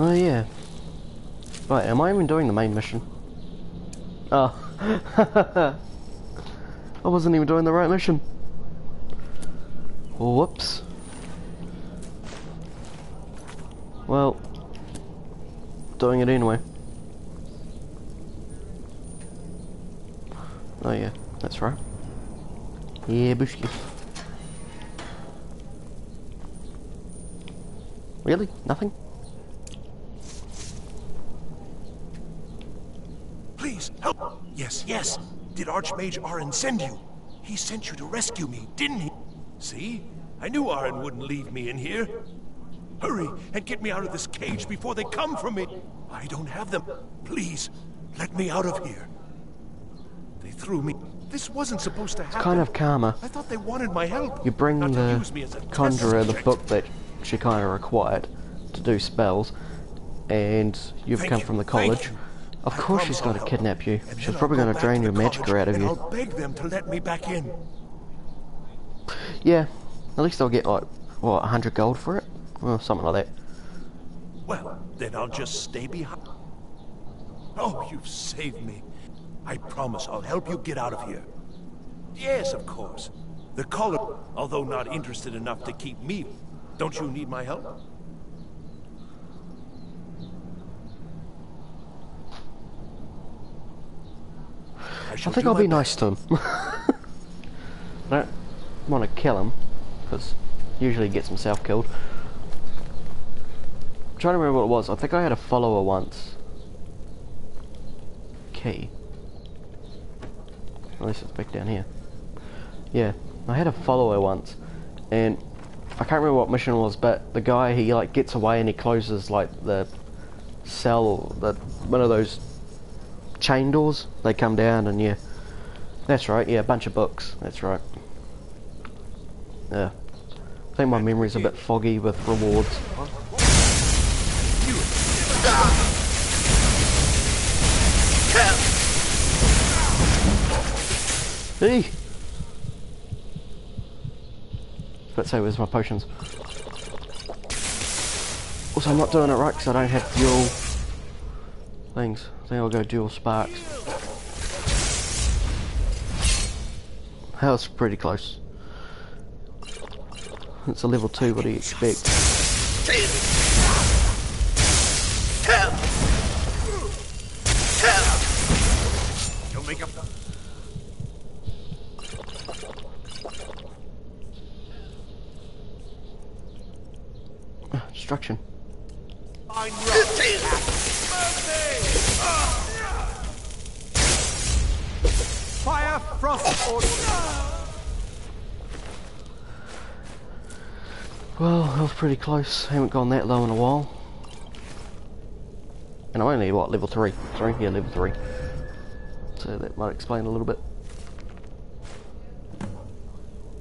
S1: Oh yeah. Right, am I even doing the main mission? Oh. I wasn't even doing the right mission. Whoops. doing it anyway. Oh yeah, that's right. Yeah, Bushki. Really? Nothing?
S4: Please, help! Yes, yes! Did Archmage Arin send you? He sent you to rescue me, didn't he? See? I knew Arin wouldn't leave me in here. Hurry and get me out of this cage before they come for me. I don't have them. Please, let me out of here. They threw me. This wasn't supposed to happen.
S1: It's kind of karma.
S4: I thought they wanted my help.
S1: You bring
S4: not to
S1: the
S4: use me as a test
S1: conjurer the
S4: subject.
S1: book that she kind of required to do spells, and you've
S4: Thank
S1: come
S4: you,
S1: from the
S4: thank
S1: college.
S4: you.
S1: Of
S4: I
S1: course
S4: promise
S1: she's going to
S4: I'll
S1: kidnap you.
S4: And
S1: She's
S4: then I'll
S1: probably
S4: go
S1: going to
S4: back
S1: drain
S4: to
S1: your
S4: the
S1: magic
S4: college
S1: out of
S4: and
S1: you.
S4: I'll beg them to let me back in.
S1: Yeah, at least I'll get like, what, 100 gold for it? Or something like that.
S4: Well, then I'll just stay behind. Oh, you've saved me. I promise I'll help you get out of here. Yes, of course. The college, although not interested enough to keep me, don't you need my help?
S1: I think I'll be nice to him. I don't want to kill him, because usually he gets himself killed. I'm trying to remember what it was. I think I had a follower once. Key. At least it's back down here. Yeah, I had a follower once, and I can't remember what mission it was, but the guy, he like gets away and he closes like the cell, one of those chain doors. They come down and yeah, that's right. Yeah, a bunch of books. That's right. Yeah, I think my memory's a bit foggy with rewards. Hey! Let's say where's my potions. Also, I'm not doing it right because I don't have dual things. I think I'll go dual sparks. That was pretty close. It's a level 2, what do you expect?
S4: You'll make up.
S1: Destruction.
S5: Fire, frost, or...
S1: Well, that was pretty close. I haven't gone that low in a while. And I'm only, what, level 3? Sorry, yeah, level 3. So that might explain a little bit.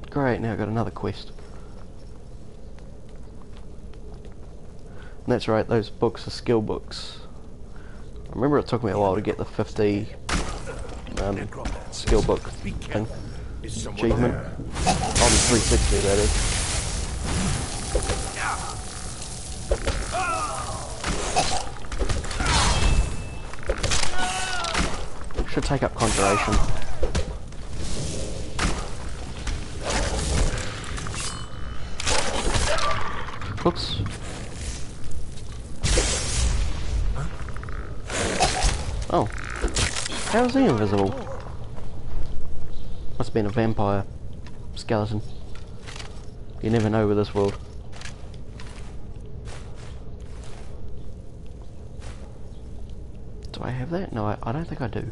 S1: Great, now I've got another quest. And that's right, those books are skill books. I remember it took me a while to get the 50 skill book thing. Achievement. On 360, that is. Should take up conjuration. Oops. Oh. How is he invisible? Must have been a vampire skeleton. You never know with this world. Do I have that? No, I don't think I do.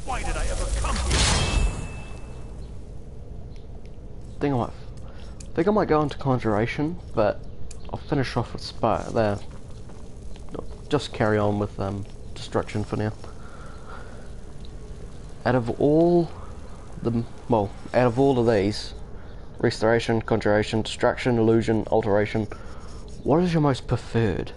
S4: Why did I ever come here?
S1: Think I might go into conjuration, but I'll finish off with there. Just carry on with destruction for now. Out of all of these, restoration, conjuration, destruction, illusion, alteration, what is your most preferred?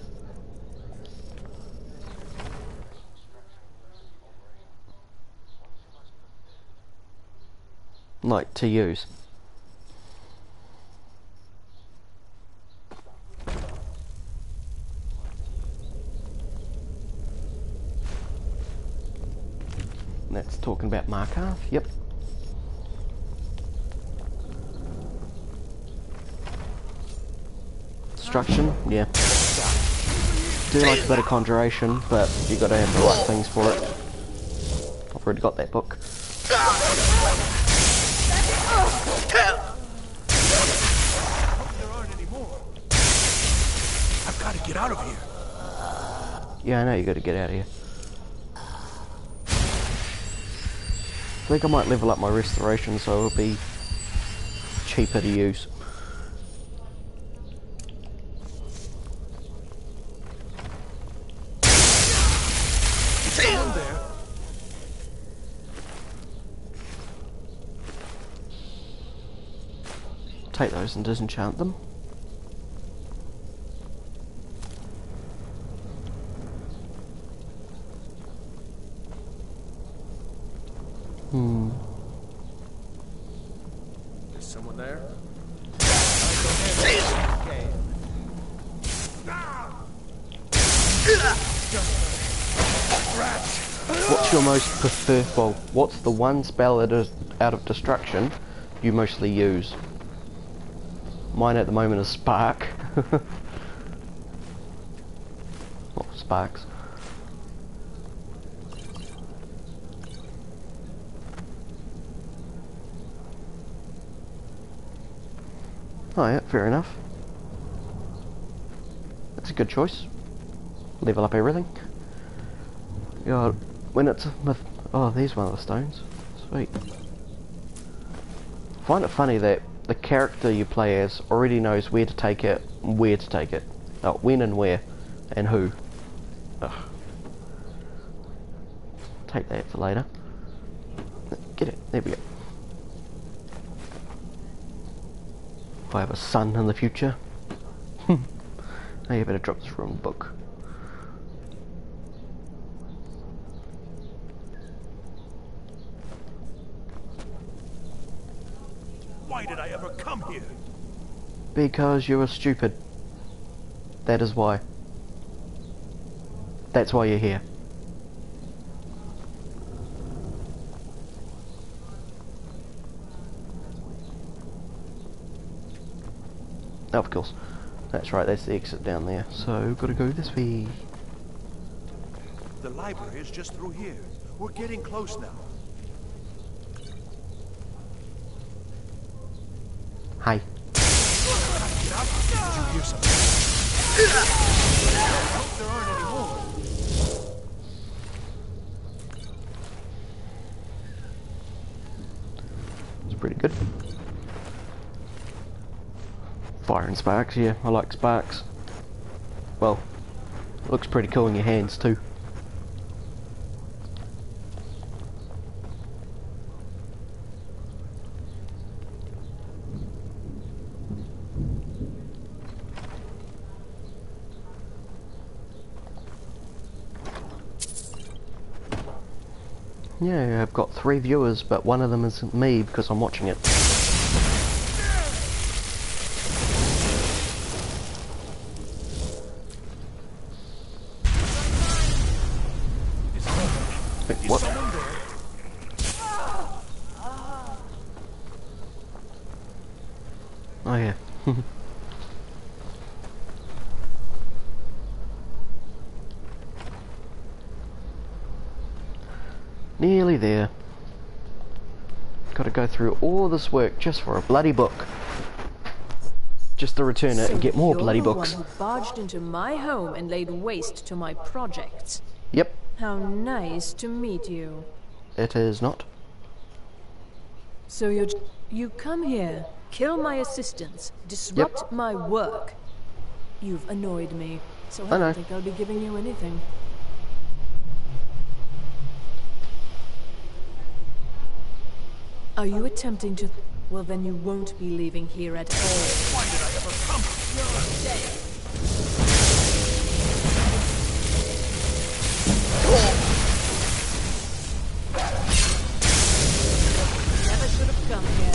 S1: Like to use. That's talking about Markarth, yep. destruction, yeah. Do like a bit of conjuration, but you gotta have the right things for it. I've already got that book.
S4: There aren't any more. I've got to get out of here.
S1: Yeah, I know you gotta get out of here. I think I might level up my restoration so it'll be cheaper to use.
S4: Someone there.
S1: Take those and disenchant them.
S10: There's someone there?
S1: What's your most preferred, well, what's the one spell that is out of destruction you mostly use? Mine at the moment is Spark. Oh, Sparks. Oh yeah, fair enough. That's a good choice. Level up everything. God, when it's with... Oh, there's one of the stones. Sweet. I find it funny that the character you play as already knows where to take it, and where to take it. Oh, when and where, and who. Ugh. Take that for later. Get it, there we go. If I have a son in the future. Now you better drop this wrong book.
S4: Why did I ever come here?
S1: Because you were stupid. That is why. That's why you're here. Oh, of course. That's right, that's the exit down there. So, gotta go this way.
S4: The library is just through here. We're getting close now.
S1: Hi.
S4: Get out. Did you hear something? I hope there aren't any more.
S1: It's pretty good. Fire and sparks, yeah, I like sparks. Well, it looks pretty cool in your hands too. Yeah, I've got 3 viewers, but one of them is me because I'm watching it. Wait, what? Oh yeah. Nearly there. Gotta go through all this work just for a bloody book. Just to return it and get more bloody books.
S7: You're the one who barged into my home and laid waste to my projects.
S1: Yep.
S7: How nice to meet you.
S1: It is not.
S7: So you come here, kill my assistants, disrupt my work. You've annoyed me, so I don't think I'll be giving you anything. Are you attempting to... Well, then you won't be leaving here at all.
S4: Why did I ever come?
S7: You're dead. Never should have come here.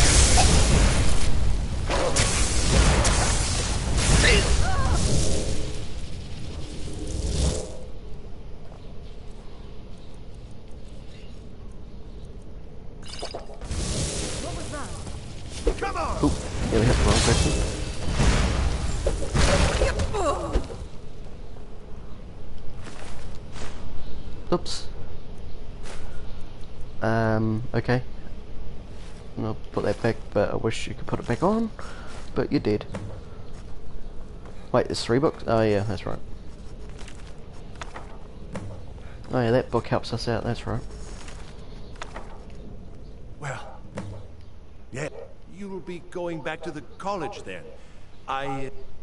S4: Come on!
S1: Oop, nearly hit the wrong person. Oops. Okay. And I'll put that back, but I wish you could put it back on. But you did. Wait, there's 3 books? Oh yeah, that's right. Oh yeah, that book helps us out, that's right.
S4: Well, yeah, you'll be going back to the college then.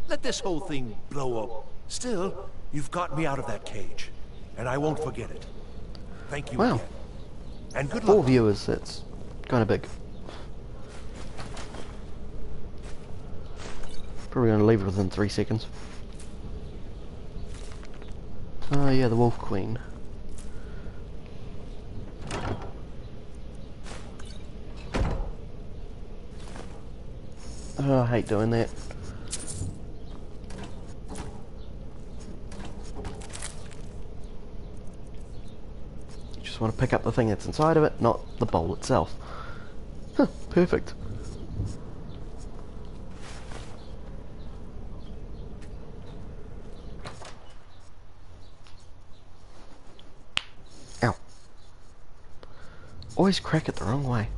S4: Let this whole thing blow up. Still, you've got me out of that cage, and I won't forget it. Thank you
S1: Wow.
S4: again. And good
S1: 4
S4: luck.
S1: viewers, that's kind of big. Probably going to leave it within 3 seconds. Oh yeah, the Wolf Queen. Oh, I hate doing that. You just want to pick up the thing that's inside of it, not the bowl itself. Huh, perfect. Ow. Always crack it the wrong way.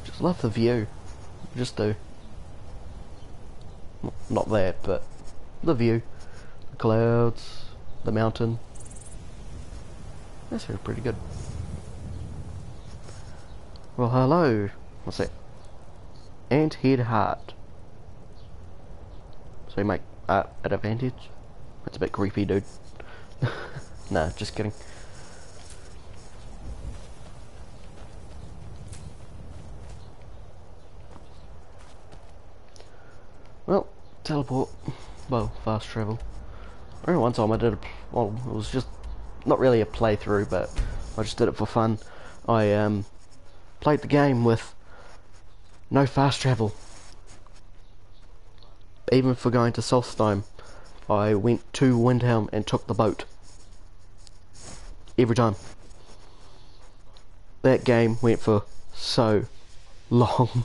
S1: Just love the view. Just do. Not that, but the view. The clouds, the mountain. That's pretty good. Well, hello. What's that? Ant head heart. So you make art at advantage? That's a bit creepy, dude. Nah, just kidding. Well, teleport. Well, fast travel. I remember one time I did well, it was just not really a playthrough, but I just did it for fun. I played the game with no fast travel. Even for going to Solstheim, I went to Windhelm and took the boat. Every time. That game went for so long.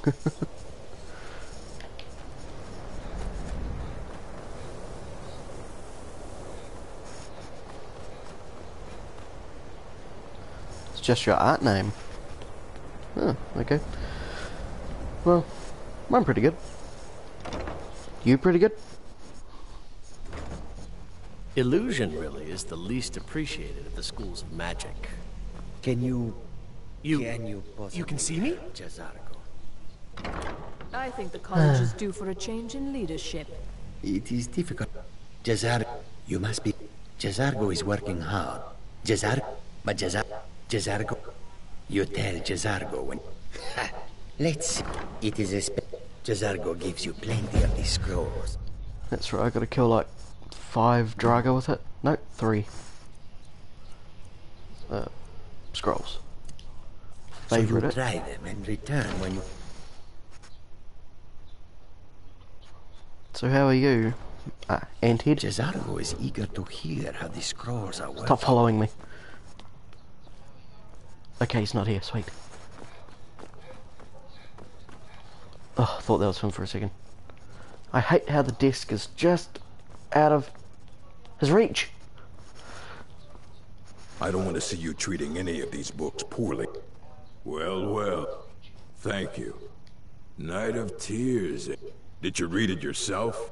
S1: It's just your art name. Oh, okay. Well, I'm pretty good. You pretty good?
S10: Illusion really is the least appreciated of the schools of magic.
S3: Can you
S10: You can see me?
S3: Jazargo?
S7: I think the college is due for a change in leadership.
S3: It is difficult. Jazargo, you must be. Jazargo is working hard. Jazargo. You tell Jazargo when. Let's see. It is a. Jazargo gives you plenty of these scrolls.
S1: That's right, I gotta kill like 5 Drago with it. Nope, 3. Scrolls. Favorite
S3: So you
S1: it.
S3: try them and return when you.
S1: So how are you, Anthead?
S3: Jazargo is eager to hear how the scrolls are working.
S1: Stop following me. Okay, he's not here, sweet. Oh, I thought that was him for a second. I hate how the desk is just out of his reach.
S9: I don't want to see you treating any of these books poorly. Well, well. Thank you. Night of Tears. Did you read it yourself?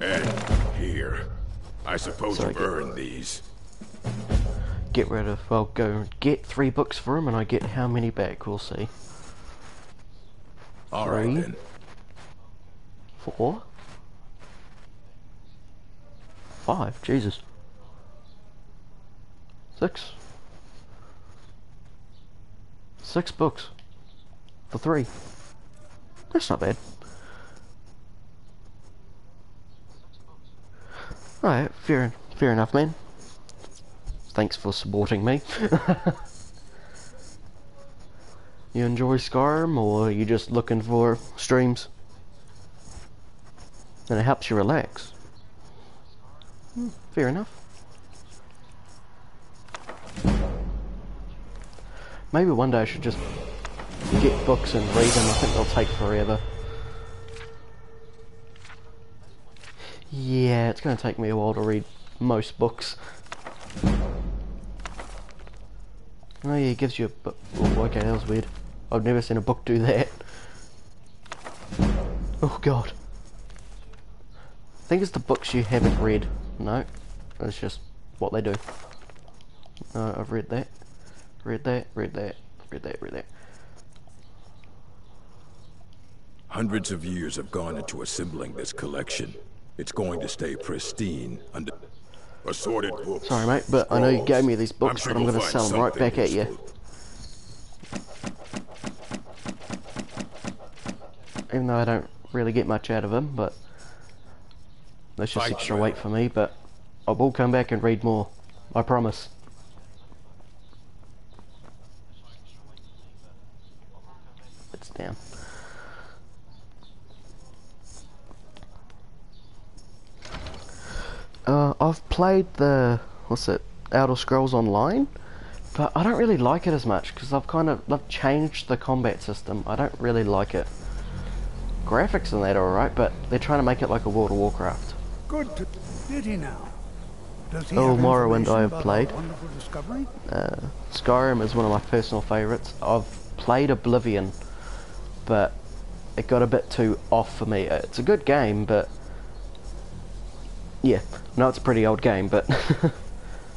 S9: And here. I suppose
S1: So I
S9: you've
S1: get-
S9: earned these.
S1: Get rid of, well, go get 3 books for him and I get how many back, we'll see.
S9: All right
S1: 3,
S9: then.
S1: 4, 5, Jesus. 6. 6 books. For 3. That's not bad. Alright, fair enough, man. Thanks for supporting me. You enjoy Skyrim, or are you just looking for streams? and it helps you relax. Fair enough. Maybe one day I should just get books and read them. I think they'll take forever. Yeah, it's going to take me a while to read most books. Oh yeah, it gives you a book. Oh, okay, that was weird. I've never seen a book do that. Oh god. I think it's the books you haven't read. No, it's just what they do. I've read that. Read that, read that, read that, read that.
S9: Hundreds of years have gone into assembling this collection. It's going to stay pristine under assorted books.
S1: Sorry mate, but I know you gave me these books, but I'm going to sell them right back at you. Even though I don't really get much out of them, but that's just extra weight for me, but I will come back and read more. I promise. It's down. I've played the, Elder Scrolls Online, but I don't really like it as much, because they've changed the combat system. I don't really like it. Graphics and that are alright, but they're trying to make it like a World of Warcraft.
S2: Good to... Did he now? Does he
S1: Oh,
S2: have
S1: Morrowind I have
S2: information
S1: played.
S2: about our wonderful discovery?
S1: Skyrim is one of my personal favourites. I've played Oblivion, but it got a bit too off for me. It's a good game, but... yeah, no, it's a pretty old game, but...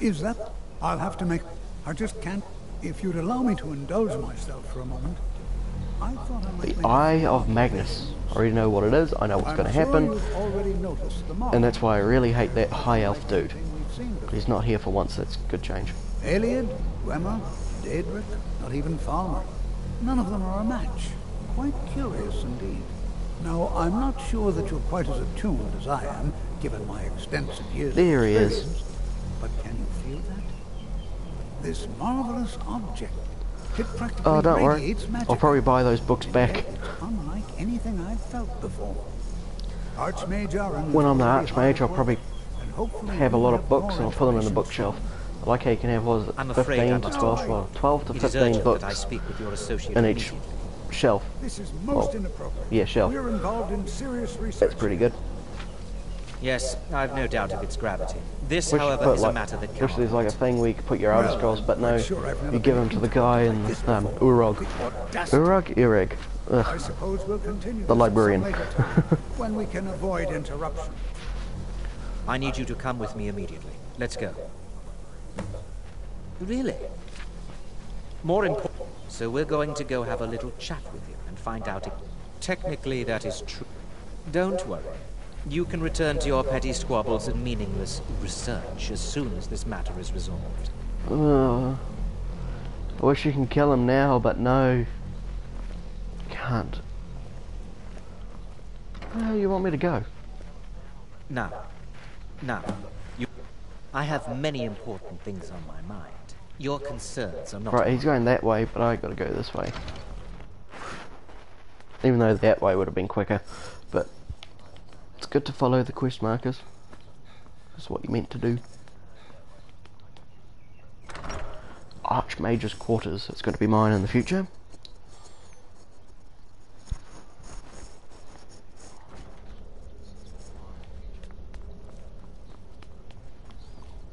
S2: Is that... I'll have to make... I just can't... If you'd allow me to indulge myself for a moment, I thought I might
S1: The
S2: make
S1: Eye of Magnus. I already know what it is, I know what's going to happen,
S2: already noticed the mark.
S1: and that's why I really hate that High Elf dude.
S2: We've seen before.
S1: He's not here for once, that's a good change.
S2: Eliad, Gwemmer, Daedric, not even Falmer. None of them are a match. Quite curious indeed. Now, I'm not sure that you're quite as attuned as I am, given my extensive years
S1: There
S2: of
S1: he is.
S2: experience. But can you feel that? This marvelous object. It practically
S1: Oh, don't worry.
S2: radiates magic.
S1: I'll probably buy those books
S2: And
S1: back.
S2: yet it's unlike anything I've felt before. Archmage Aaron
S1: When
S2: is
S1: I'm the
S2: already
S1: Archmage,
S2: hard
S1: I'll
S2: at work,
S1: probably
S2: and hopefully
S1: have a
S2: we'll
S1: lot of books and I'll put them in the
S2: information
S1: bookshelf. I like how you can have, what is it,
S12: I'm afraid I
S1: 15 to
S12: must
S1: 12,
S12: retreat.
S1: well, 12 to
S12: It is
S1: 15
S12: urgent
S1: books
S12: that I speak with your associate
S1: in each
S12: immediately.
S1: shelf.
S2: This is most
S1: Oh,
S2: inappropriate.
S1: yeah, shelf.
S2: We're involved in serious research.
S1: That's pretty good.
S12: Yes, I've no doubt of its gravity. This,
S1: Wish,
S12: however,
S1: put,
S12: is a
S1: like,
S12: matter that
S1: wish
S12: cannot
S1: there's like a thing where you could put your Elder Scrolls, but no,
S2: sure I've never
S1: you give them to the guy in Urog. Urog?
S2: I
S1: Ugh.
S2: suppose we'll continue
S1: The
S2: this at some
S1: librarian.
S2: later time, when we can avoid interruption.
S12: I need you to come with me immediately. Let's go. Really? More important. So we're going to go have a little chat with him and find out if... Technically, that is true. Don't worry. You can return to your petty squabbles and meaningless research as soon as this matter is resolved.
S1: I wish you can kill him now, but no. Can't. Where do you want me to go?
S12: Now, you... I have many important things on my mind. Your concerns are not...
S1: Right, he's going that way, but I gotta go this way. Even though that way would have been quicker, but it's good to follow the quest markers. That's what you meant to do. Archmage's quarters. It's going to be mine in the future.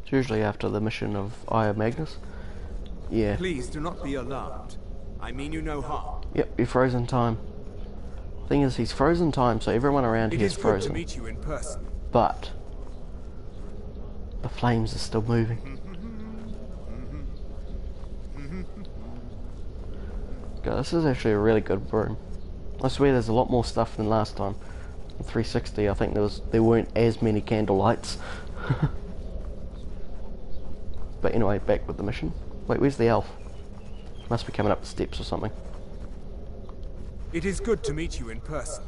S1: It's usually after the mission of Eye of Magnus. Yeah.
S5: Please do not be alarmed. I mean you no harm.
S1: Yep, you're frozen time. Thing is, he's frozen time, so everyone around here is
S5: It is good
S1: frozen.
S5: to meet you in person.
S1: But the flames are still moving. God, this is actually a really good room. I swear there's a lot more stuff than last time. In 360, I think there weren't as many candle lights. But anyway, back with the mission. Wait, where's the elf? Must be coming up the steps or something.
S5: It is good to meet you in person.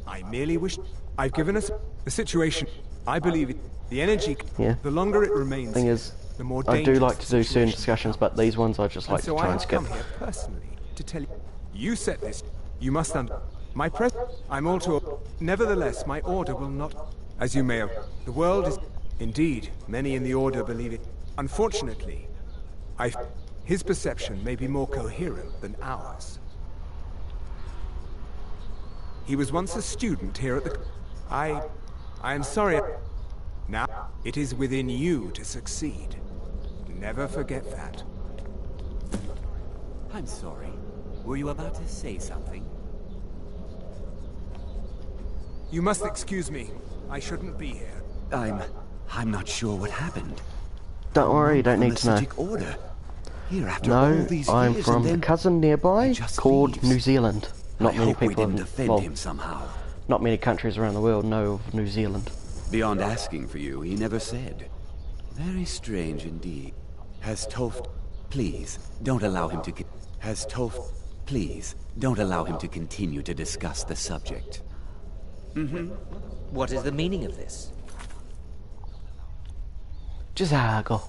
S5: I merely wish... I've given us the situation. I believe it. The energy...
S1: Yeah.
S5: The longer it remains...
S1: Thing is,
S5: the more
S1: I do
S5: dangerous
S1: like to do
S5: the
S1: certain
S5: situation
S1: discussions, but these ones I just like
S5: so
S1: to try
S5: I
S1: and
S5: have
S1: skip.
S5: come here personally to tell you... You said this. You must I'm all too... Nevertheless, my order will not... As you may have... The world is... Indeed, many in the Order believe it. Unfortunately, his perception may be more coherent than ours. He was once a student here at the... I am sorry. Now, it is within you to succeed. Never forget that.
S10: I'm sorry. Were you about to say something?
S5: You must excuse me. I shouldn't be here.
S10: I'm not sure what happened.
S1: Don't worry, you don't need to know.
S10: Order. Here after all
S1: No,
S10: these
S1: I'm
S10: years,
S1: from a
S10: and
S1: cousin nearby called
S10: leaves.
S1: New Zealand. Not
S10: I
S1: many
S10: hope we
S1: people
S10: didn't
S1: have,
S10: offend
S1: well,
S10: him somehow.
S1: not many countries around the world know of New Zealand.
S10: Beyond asking for you, he never said. Very strange indeed. Has Toph... Please, don't allow him to... Has Toph... Please, don't allow him to continue to discuss the subject.
S12: Mm-hmm. What is the meaning of this?
S1: Jizago.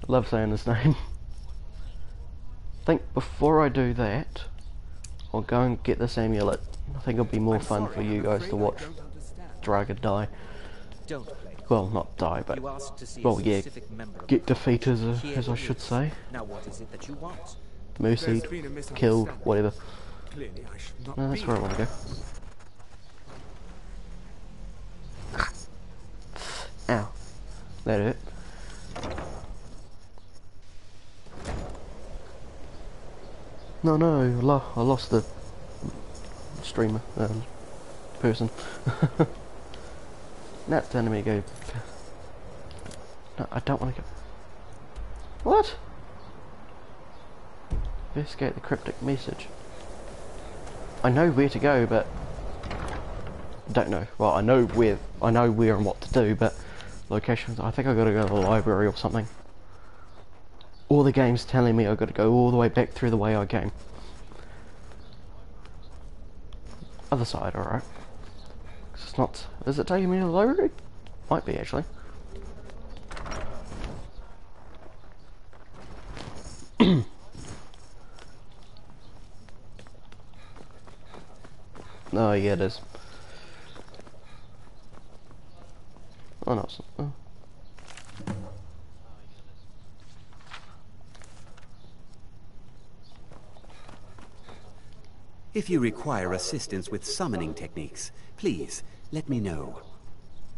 S1: Love saying his name. I think before I do that, I'll go and get this amulet. I think it'll be more fun for you guys to watch Dragon die.
S12: Don't play.
S1: Well, not die, but
S12: You asked to see
S1: well,
S12: a
S1: yeah,
S12: specific member of
S1: get
S12: the
S1: defeated
S12: Here
S1: as I
S12: it
S1: should
S12: is.
S1: say.
S12: Now what is it that you want?
S1: Mercied, killed, whatever.
S5: Clearly, I should not
S1: No, that's where I want to go. Ow. That hurt. No, I lost the streamer, person. Now it's telling me to go. No, I don't want to go. What? Investigate the cryptic message. I know where to go, but don't know. Well, I know where and what to do, but locations. I think I got to go to the library or something. All the game's telling me I got to go all the way back through the way I came. Other side, alright. It's not. Is it taking me to the library? Might be actually. Oh yeah, it is. Oh no, it's not. Oh.
S10: If you require assistance with summoning techniques, please let me know.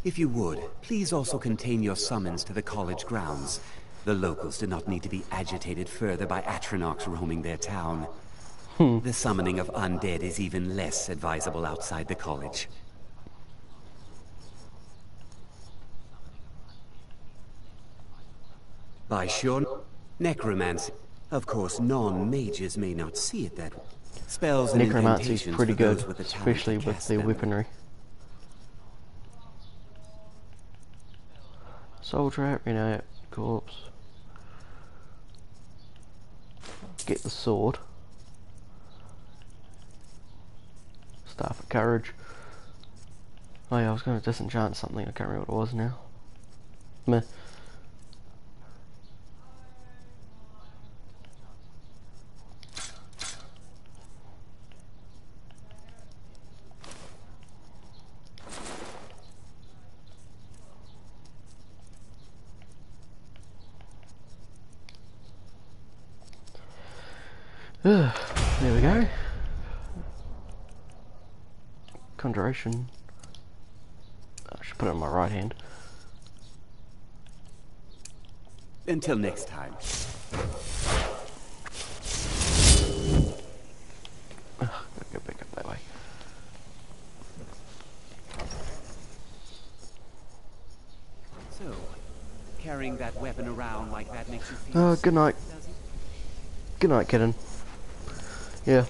S10: If you would, please also contain your summons to the college grounds. The locals do not need to be agitated further by Atronachs roaming their town. The summoning of undead is even less advisable outside the college. By sure, necromancy. Of course, non-mages may not see it that way. Spells and
S1: Necromancy's
S10: incantations
S1: pretty
S10: for
S1: good,
S10: those with the talent
S1: especially
S10: to
S1: with
S10: cast
S1: their
S10: them.
S1: weaponry. Soul trap, you know, corpse. Get the sword. Staff of courage. Oh yeah, I was going to disenchant something, I can't remember what it was now. Meh. There we go. Conjuration. I should put it on my right hand.
S10: Until next time.
S1: Gotta go back up that way.
S10: So, carrying that weapon around like that makes you feel...
S1: Good night. Good night, kitten. Yeah,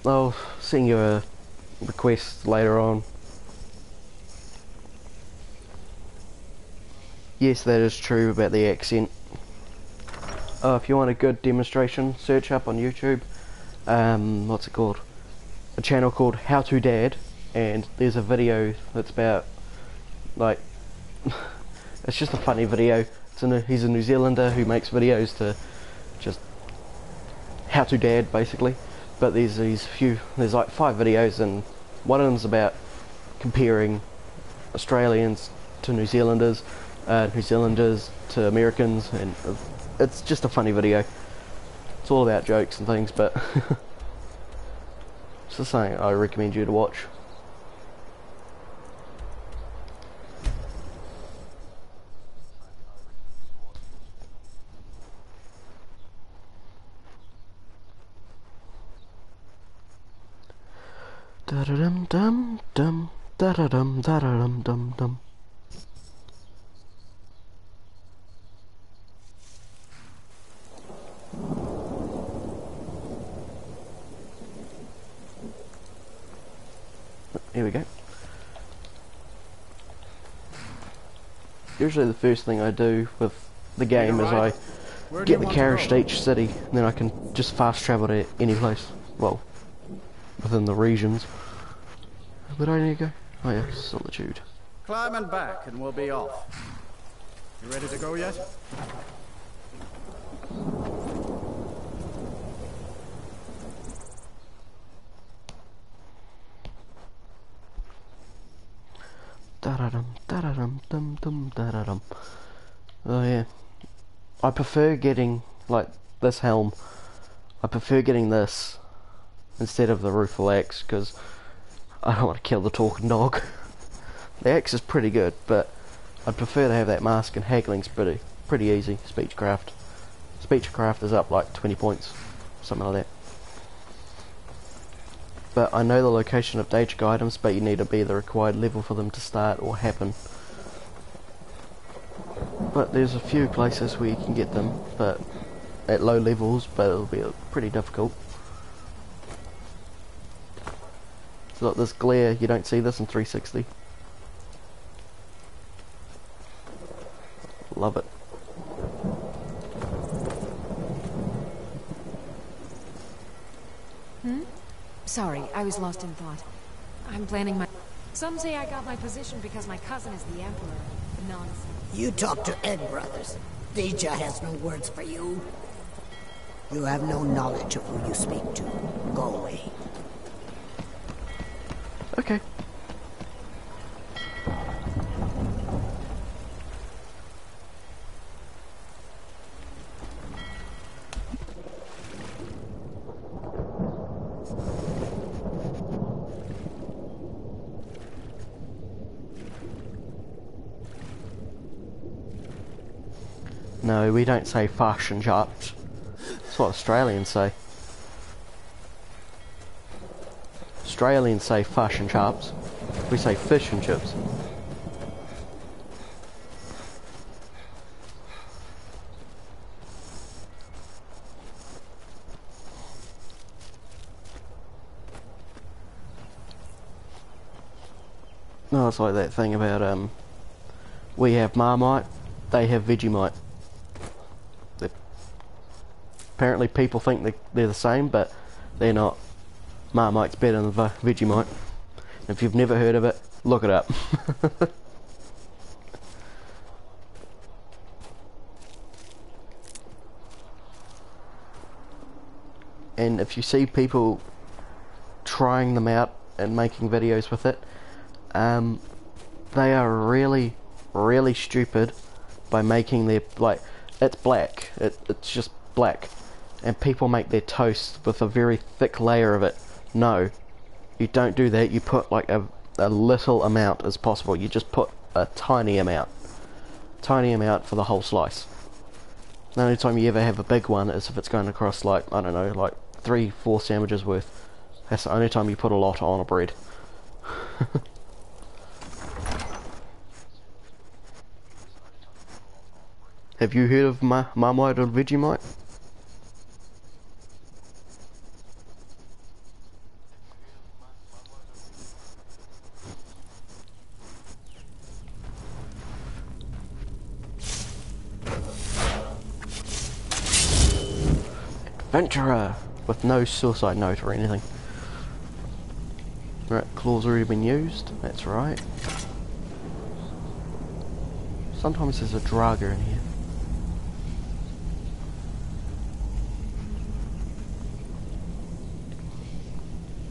S1: I'll send you a request later on. Yes, that is true about the accent. If you want a good demonstration, search up on YouTube. What's it called? A channel called How to Dad, and there's a video that's about, like, it's just a funny video. He's a New Zealander who makes videos to just how to dad, basically. but there's like 5 videos, and one of them's about comparing Australians to New Zealanders, New Zealanders to Americans, and it's just a funny video. It's all about jokes and things, but it's just something I recommend you to watch. Da da dum dum dum da da dum dum dum. Here we go. Usually the first thing I do with the game is I get the carriage to each city, and then I can just fast travel to any place, well, within the regions. Where do I need to go? Oh yeah, Solitude.
S13: Climbing back and we'll be off. You ready to go yet?
S1: Da-da-dum, da-da-dum, dum-dum, da-da-dum. Oh yeah. I prefer getting, like, this helm. I prefer getting this instead of the rifle axe, because I don't want to kill the talking dog. The axe is pretty good, but I'd prefer to have that mask, and haggling's pretty easy. Speechcraft. Speechcraft is up like 20 points. Something like that. But I know the location of danger items, but you need to be the required level for them to start or happen. But there's a few places where you can get them, but at low levels, but it'll be pretty difficult. So like this glare, you don't see this in 360. Love it.
S8: Sorry, I was lost in thought. I'm planning my... Some say I got my position because my cousin is the Emperor. Nonsense.
S14: You talk to Ed Brothers. Deja has no words for you. You have no knowledge of who you speak to. Go away.
S1: Okay. No, we don't say fish and chips. That's what Australians say. Australians say fish and chips. We say fish and chips. No, it's like that thing about we have Marmite, they have Vegemite. Apparently people think they're the same, but they're not. Marmite's better than Vegemite. If you've never heard of it, look it up. And if you see people trying them out and making videos with it, they are really, really stupid by making their, like, it's black. It's just black. And people make their toast with a very thick layer of it. No, you don't do that. You put like a little amount as possible. You just put a tiny amount for the whole slice. The only time you ever have a big one is if it's going across, like, I don't know, like 3-4 sandwiches worth. That's the only time you put a lot on a bread. Have you heard of Marmite or Vegemite? Adventurer with no suicide note or anything. Right, claw's already been used. That's right. Sometimes there's a Draga in here.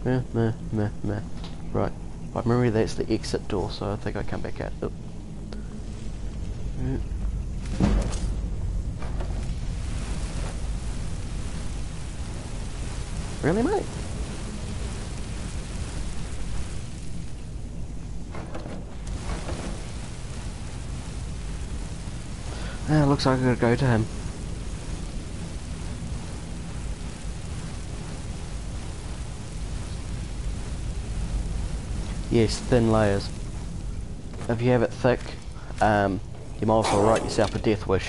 S1: Meh. Right. By memory, that's the exit door, so I think I come back out. Oh. Really, mate? Looks like I gotta go to him. Yes, thin layers. If you have it thick, you might also write yourself a death wish.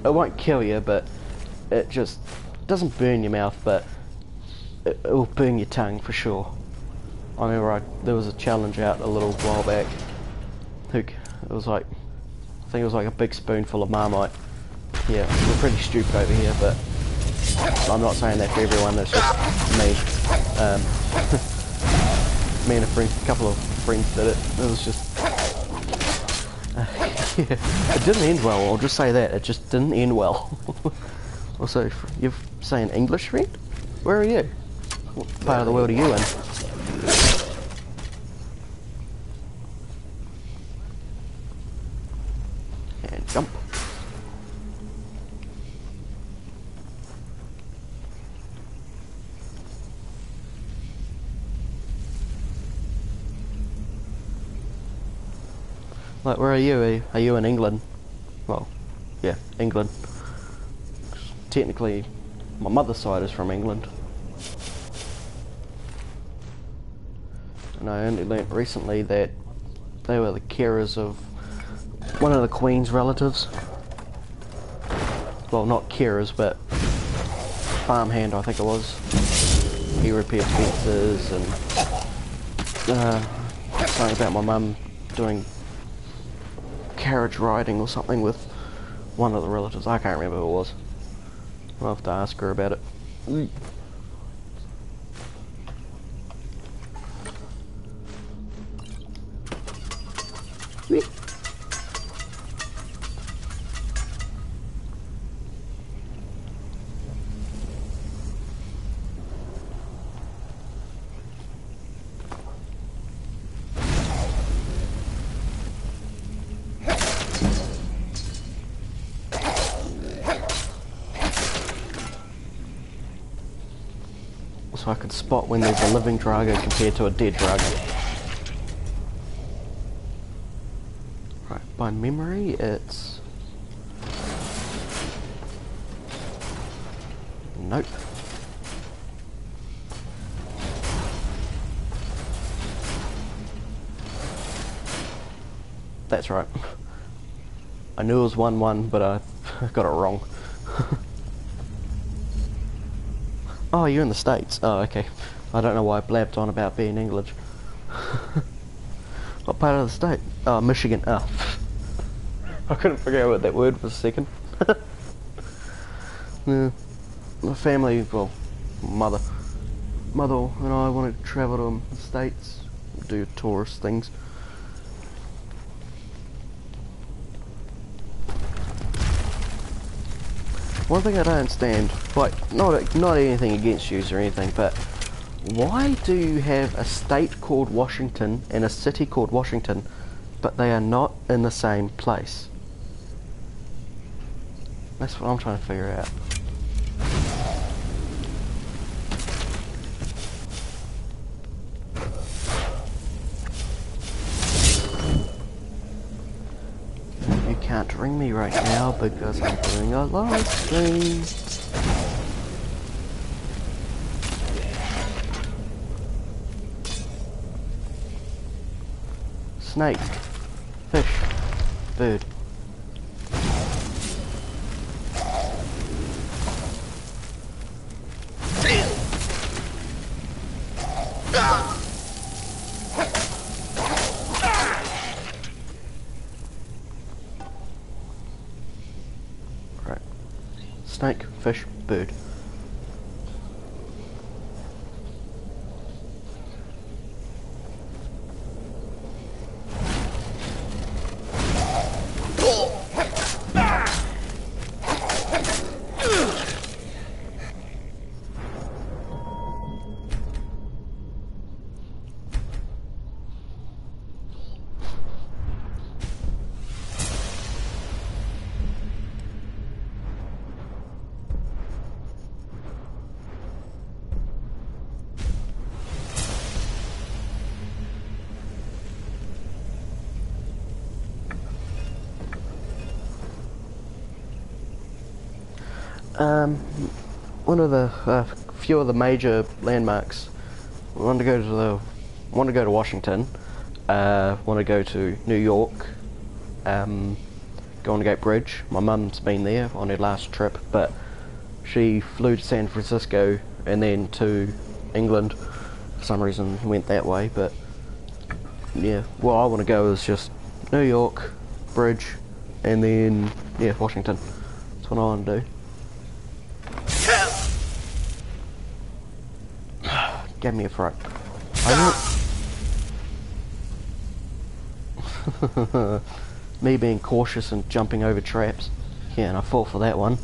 S1: It won't kill you, but it just doesn't burn your mouth, but it will burn your tongue for sure. I remember there was a challenge out a little while back. It was like, I think it was like a big spoonful of Marmite. Yeah, we're pretty stupid over here, but I'm not saying that for everyone. It's just me. Me and a couple of friends did it. It was just, yeah, it didn't end well. I'll just say that it just didn't end well. Also, you're saying English, friend? Where are you? What part of the world are you in? And jump. Like, where are you? Are you in England? Well, yeah, England. Technically, my mother's side is from England. And I only learnt recently that they were the carers of one of the Queen's relatives. Well, not carers, but farmhand, I think it was. He repaired fences and something about my mum doing carriage riding or something with one of the relatives. I can't remember who it was. I'll have to ask her about it. So I can spot when there's a living drago compared to a dead drago. Right, by memory it's... Nope. That's right. I knew it was 1-1, but I got it wrong. Oh, you're in the States. Oh, okay. I don't know why I blabbed on about being English. What part of the state? Oh, Michigan. Oh. I couldn't figure out what that word was a second. Yeah. My family, well, mother and I wanted to travel to the States, do tourist things. One thing I don't understand, like, not anything against you or anything, but why do you have a state called Washington and a city called Washington, but they are not in the same place? That's what I'm trying to figure out. You can't ring me right now because I'm doing a live stream. Snake, fish, bird. Right. Snake, fish, bird. Um, one of the few of the major landmarks. I want to go to Washington. Want to go to New York. Golden Gate Bridge. My mum's been there on her last trip, but she flew to San Francisco and then to England. For some reason, went that way. But yeah, where I want to go is just New York Bridge, and then yeah, Washington. That's what I want to do. Gave me a fright. Me being cautious and jumping over traps. Yeah, and I fall for that one.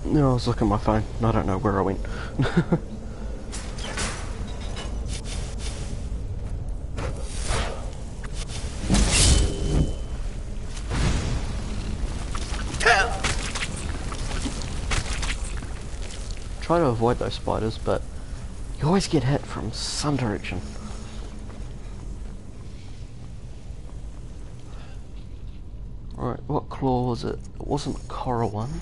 S1: No, I was looking at my phone. I don't know where I went. Try to avoid those spiders, but you always get hit from some direction. Alright, what claw was it? It wasn't a coral one.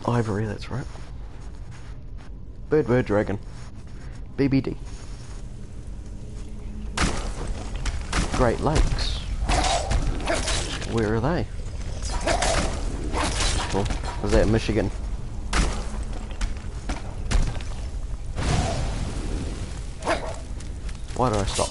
S1: Ivory, that's right. Bird dragon. BBD. Great Lakes. Where are they? Well, is that Michigan? Why did I stop?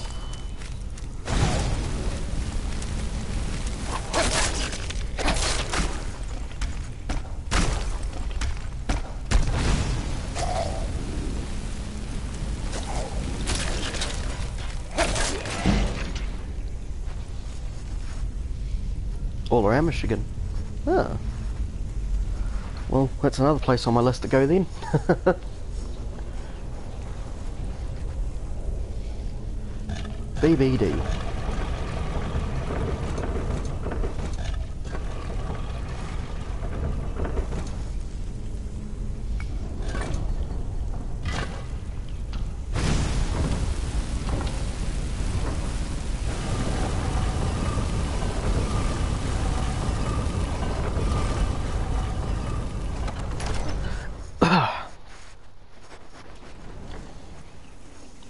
S1: All around Michigan. Ah. Well, that's another place on my list to go then. BBD.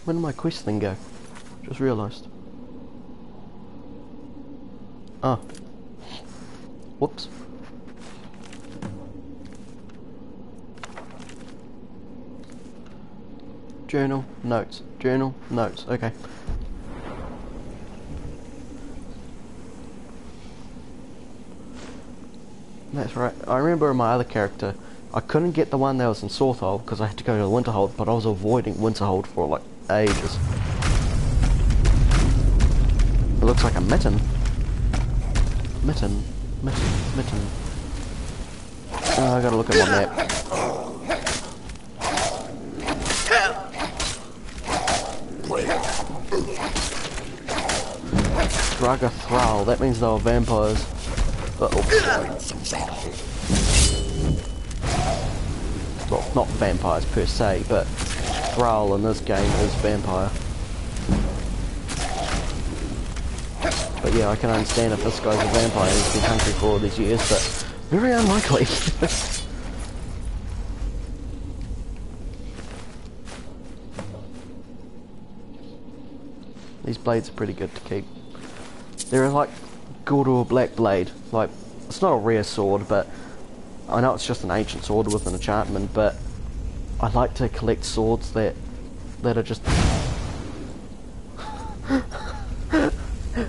S1: When did my quest thing go? Just realised. Ah. Whoops. Journal, notes. Journal, notes. Okay. That's right. I remember in my other character, I couldn't get the one that was in Sawthole because I had to go to the Winterhold, but I was avoiding Winterhold for like ages. It looks like a mitten. Mitten. Oh, I gotta look at my map. Draga Thrall, that means they were vampires. Well, not vampires per se, but Thrall in this game is vampire. But yeah, I can understand if this guy's a vampire and he's been hungry for all these years, but very unlikely. These blades are pretty good to keep. They're like Gordor Black Blade. Like, it's not a rare sword, but I know it's just an ancient sword with an enchantment, but I like to collect swords that are just...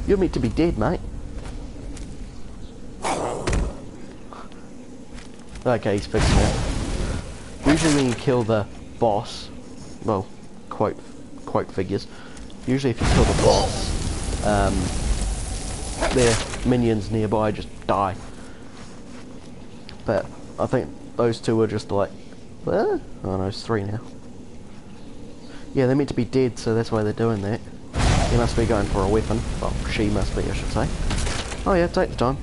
S1: You're meant to be dead, mate. Okay, he's fixing it. Usually when you kill the boss, well, quote figures, usually if you kill the boss, their minions nearby just die. But I think those two are just like, oh no, it's three now. Yeah, they're meant to be dead, so that's why they're doing that. He must be going for a weapon. Well, she must be, I should say. Oh yeah, take the time.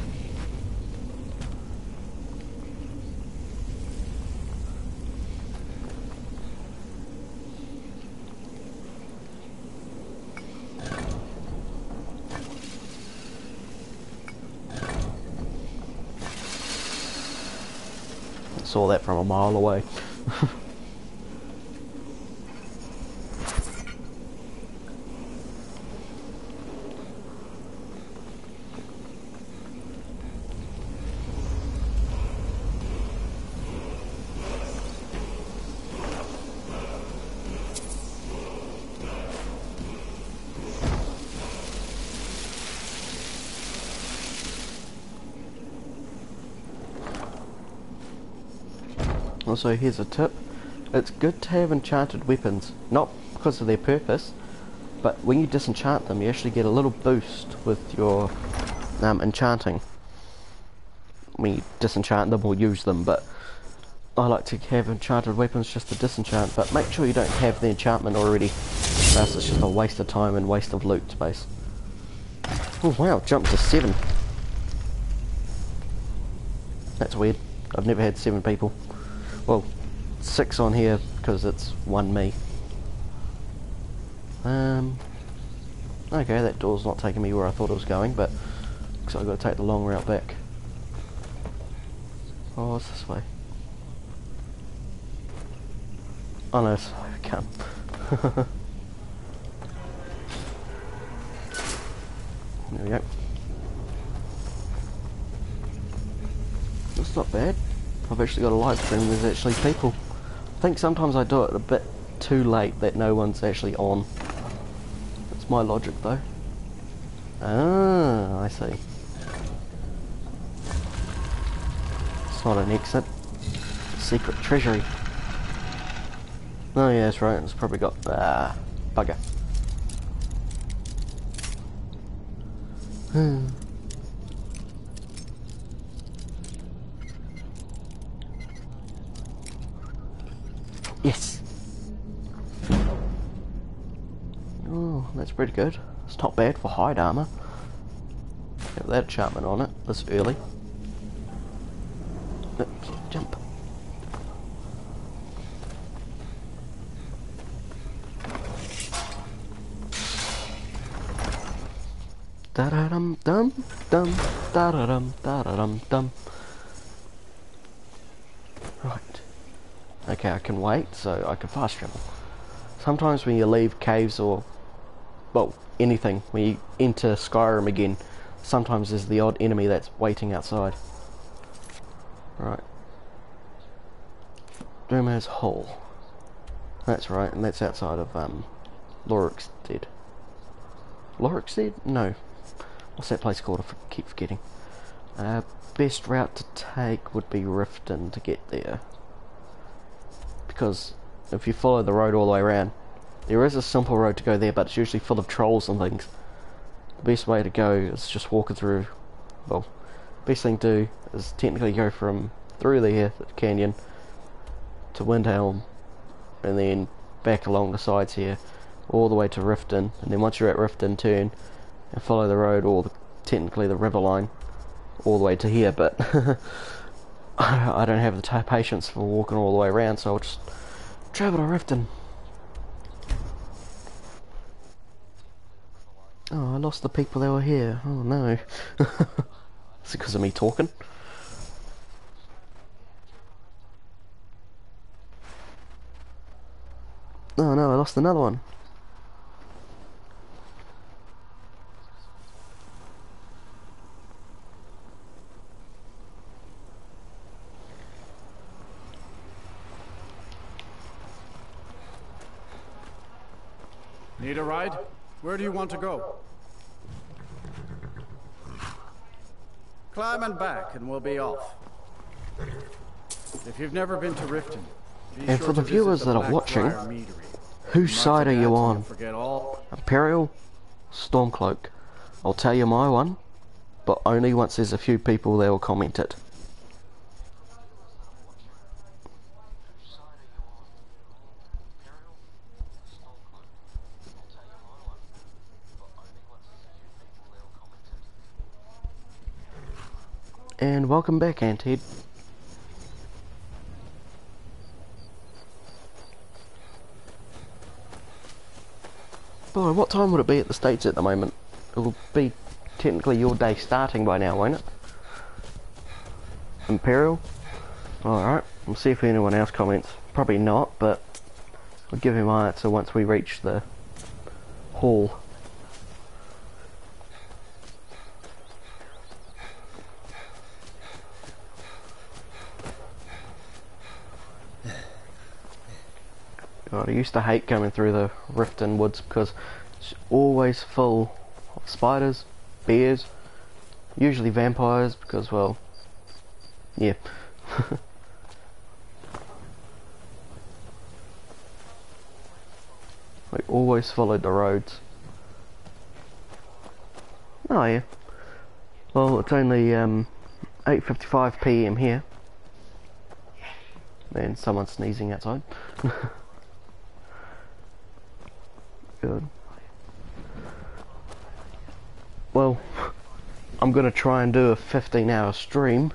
S1: saw that from a mile away. Also, here's a tip. It's good to have enchanted weapons, not because of their purpose, but when you disenchant them, you actually get a little boost with your enchanting. When you disenchant them or use them, but I like to have enchanted weapons just to disenchant, but make sure you don't have the enchantment already, else it's just a waste of time and waste of loot space. Oh wow, jumped to 7. That's weird. I've never had 7 people. Well, 6 on here because it's 1 me. Okay, that door's not taking me where I thought it was going, but looks like I've got to take the long route back. Oh, what's this way? Oh no, I can't. There we go. That's not bad. I've actually got a live stream, there's actually people. I think sometimes I do it a bit too late that no one's actually on. That's my logic though. Ah, I see. It's not an exit. Secret treasury. Oh yeah, that's right, it's probably got bugger. Yes! Oh, that's pretty good. It's not bad for hide armor. Have that enchantment on it this early. Jump. Da da dum dum dum da da dum dum. Right. Okay, I can wait, so I can fast travel. Sometimes when you leave caves or, well, anything, when you enter Skyrim again, sometimes there's the odd enemy that's waiting outside. Right. Dromaz Hall. That's right, and that's outside of, Lorikstead. Lorikstead? No. What's that place called? I keep forgetting. Best route to take would be Riften to get there. Because if you follow the road all the way around, there is a simple road to go there, but it's usually full of trolls and things. The best way to go is just walking through, well, best thing to do is technically go from through there, the canyon, to Windhelm, and then back along the sides here, all the way to Riften, and then once you're at Riften, turn and follow the road, or technically the river line, all the way to here, but I don't have the patience for walking all the way around, so I'll just travel to Riften. Oh, I lost the people that were here. Oh no. Is it because of me talking? Oh no, I lost another one.
S13: Need a ride? Where do you want to go? Climb and back and we'll be off. If you've never been to Riften,
S1: and for the viewers that are watching, whose side are you on? Imperial? Stormcloak? I'll tell you my one, but only once there's a few people that will comment it. And welcome back, Anted. Boy, what time would it be at the States at the moment? It'll be technically your day starting by now, won't it? Imperial? Alright. We'll see if anyone else comments. Probably not, but I'll give him my answer once we reach the hall. God, I used to hate coming through the Riften Woods because it's always full of spiders, bears, usually vampires because, well, yeah. We always followed the roads. Oh yeah. Well, it's only 8:55 PM here. And someone's sneezing outside. Good. Well, I'm gonna try and do a 15-hour stream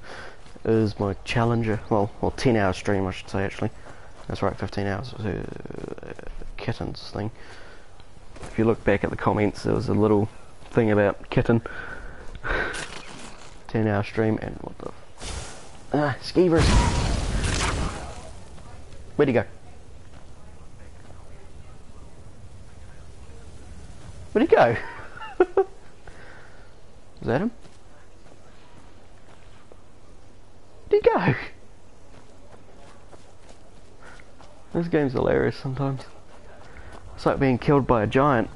S1: as my challenger. Well, 10-hour stream I should say actually. That's right, 15 hours. Kittens thing. If you look back at the comments, there was a little thing about kitten. 10-hour stream and what the skeevers. Where'd he go? Where'd he go? Is that him? Where'd he go? This game's hilarious sometimes. It's like being killed by a giant.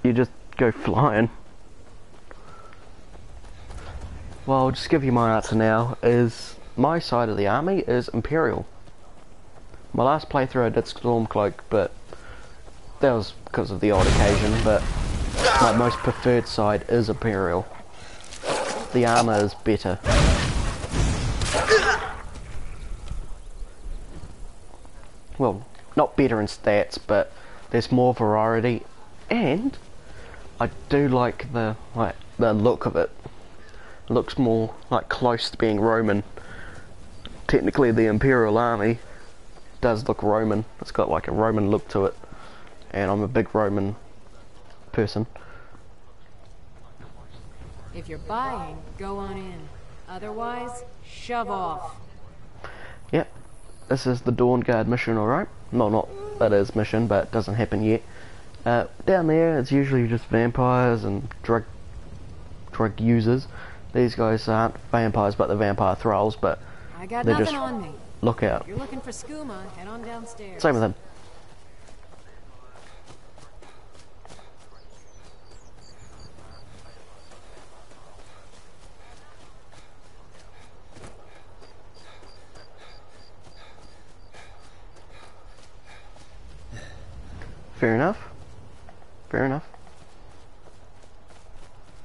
S1: You just go flying. Well, I'll just give you my answer now. Is my side of the army is Imperial. My last playthrough I did Stormcloak, but that was because of the odd occasion, but my most preferred side is Imperial. The armor is better. Well, not better in stats, but there's more variety, and I do like the look of it. It looks more like close to being Roman. Technically, the Imperial Army does look Roman. It's got like a Roman look to it, and I'm a big Roman person.
S8: If you're buying, go on in. Otherwise, shove off.
S1: Yep. This is the Dawn Guard mission, alright? No, not that is mission, but it doesn't happen yet. Down there, it's usually just vampires and drug users. These guys aren't vampires, but they're vampire thralls, but
S8: I got
S1: they're
S8: nothing
S1: just
S8: on me.
S1: look out.
S8: If you're looking for skooma, head on downstairs.
S1: Same with him. Fair enough. Fair enough.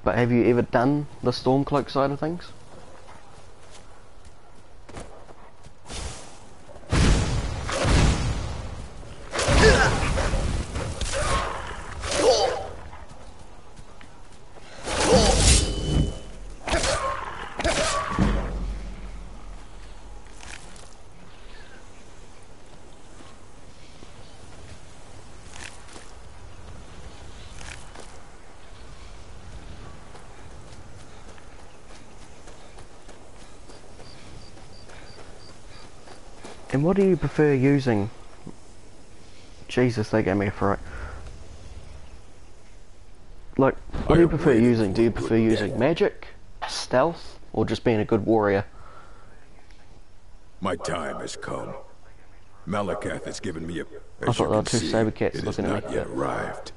S1: But have you ever done the Stormcloak side of things? And what do you prefer using? Jesus, they gave me a fright. Like, what do you prefer using? Do you prefer using magic, stealth, or just being a good warrior?
S9: My time has come. Malakath has given me a...
S1: I thought there were two saber cats looking at me.
S9: It has not yet arrived.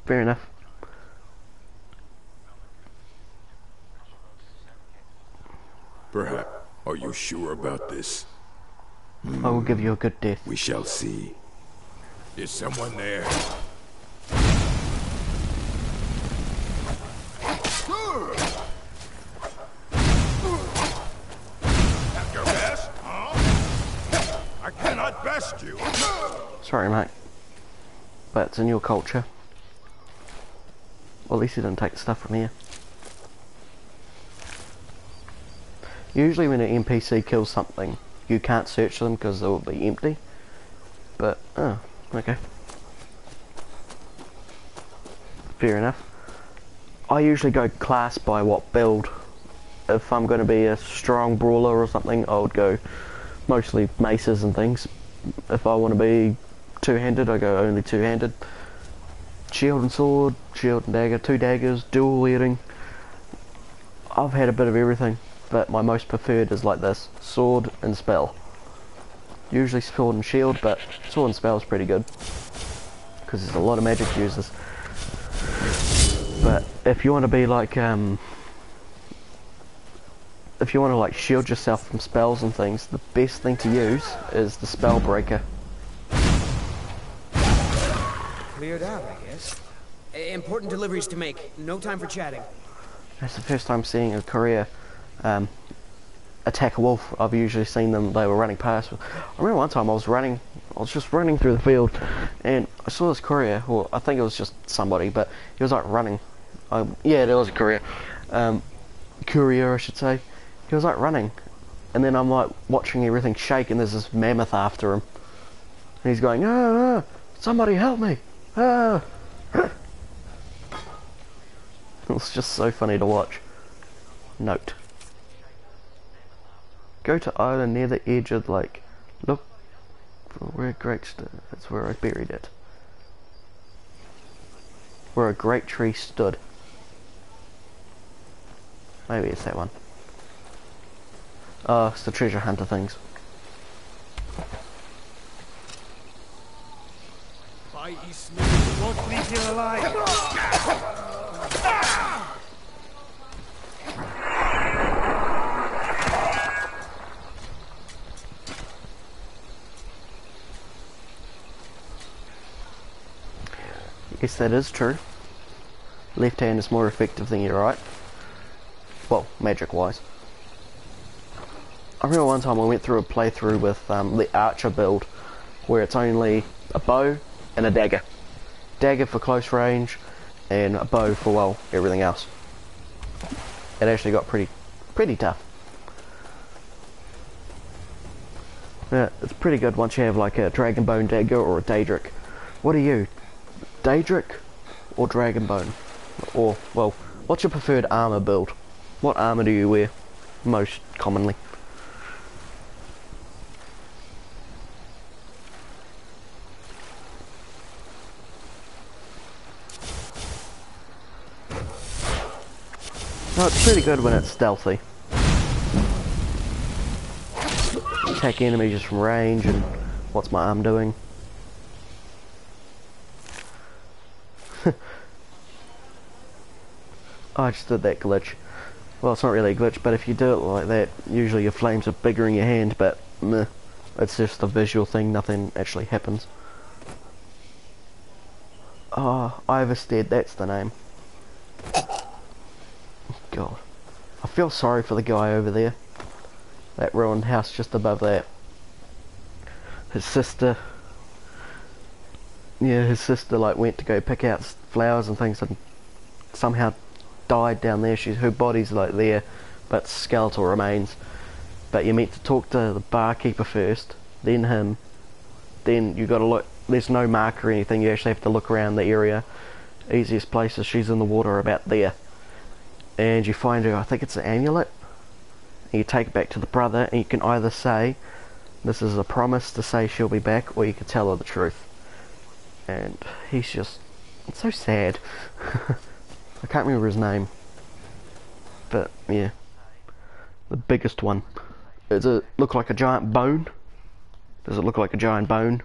S1: Fair enough.
S9: Perhaps. Are you sure about this?
S1: I will give you a good death.
S9: We shall see. Is someone there?
S4: At your best, huh? I cannot best you.
S1: Sorry, mate. But it's in your culture. Well, at least you didn't take the stuff from here. Usually when an NPC kills something, you can't search them because they will be empty. But, oh, okay. Fair enough. I usually go class by what build if I'm going to be a strong brawler or something, I would go mostly maces and things. If I want to be two-handed, I go only two-handed. Shield and sword, shield and dagger, two daggers, dual wielding. I've had a bit of everything, but my most preferred is like this, sword and spell. Usually sword and shield, but sword and spell is pretty good, because there's a lot of magic users. But if you want to be like, if you want to like shield yourself from spells and things, the best thing to use is the spell breaker.
S15: Cleared out, I guess. Important deliveries to make. No time for chatting.
S1: That's the first time seeing a courier attack a wolf. I've usually seen them, they were running past. I remember one time I was just running through the field, and I saw this courier, or I think it was just somebody, but he was like running. Yeah, there was a courier. Courier, I should say. He was like running, and then I'm like watching everything shake, and there's this mammoth after him. And he's going, ah, somebody help me! Ah. It's just so funny to watch. Note. Go to island near the edge of the lake. Look for where a great that's where I buried it. Where a great tree stood. Maybe it's that one. Oh, it's the treasure hunter things.
S4: By Eastman, you won't leave here alive.
S1: Yes, that is true. Left hand is more effective than your right. Well, magic wise. I remember one time I went through a playthrough with the archer build, where it's only a bow and a dagger. Dagger for close range, and a bow for, well, everything else. It actually got pretty tough. Yeah, it's pretty good once you have like a dragonbone dagger or a daedric. What are you? Daedric or dragonbone? Or, well, what's your preferred armor build? What armor do you wear most commonly? No, it's pretty good when it's stealthy. Attack enemies just from range, and what's my arm doing? Oh, I just did that glitch. Well, it's not really a glitch, but if you do it like that, usually your flames are bigger in your hand, but meh, it's just a visual thing, nothing actually happens. Oh, Iverstead, that's the name. God. I feel sorry for the guy over there. That ruined house just above that. His sister... Yeah, his sister like went to go pick out flowers and things and somehow died down there. Her body's like there, but skeletal remains. But you're meant to talk to the barkeeper first, then him, then you gotta look. There's no marker or anything, you actually have to look around the area. Easiest place is she's in the water about there. And you find her, I think it's an amulet, and you take it back to the brother, and you can either say this is a promise to say she'll be back, or you can tell her the truth. And he's just, it's so sad. I can't remember his name, but yeah, the biggest one. Does it look like a giant bone? Does it look like a giant bone?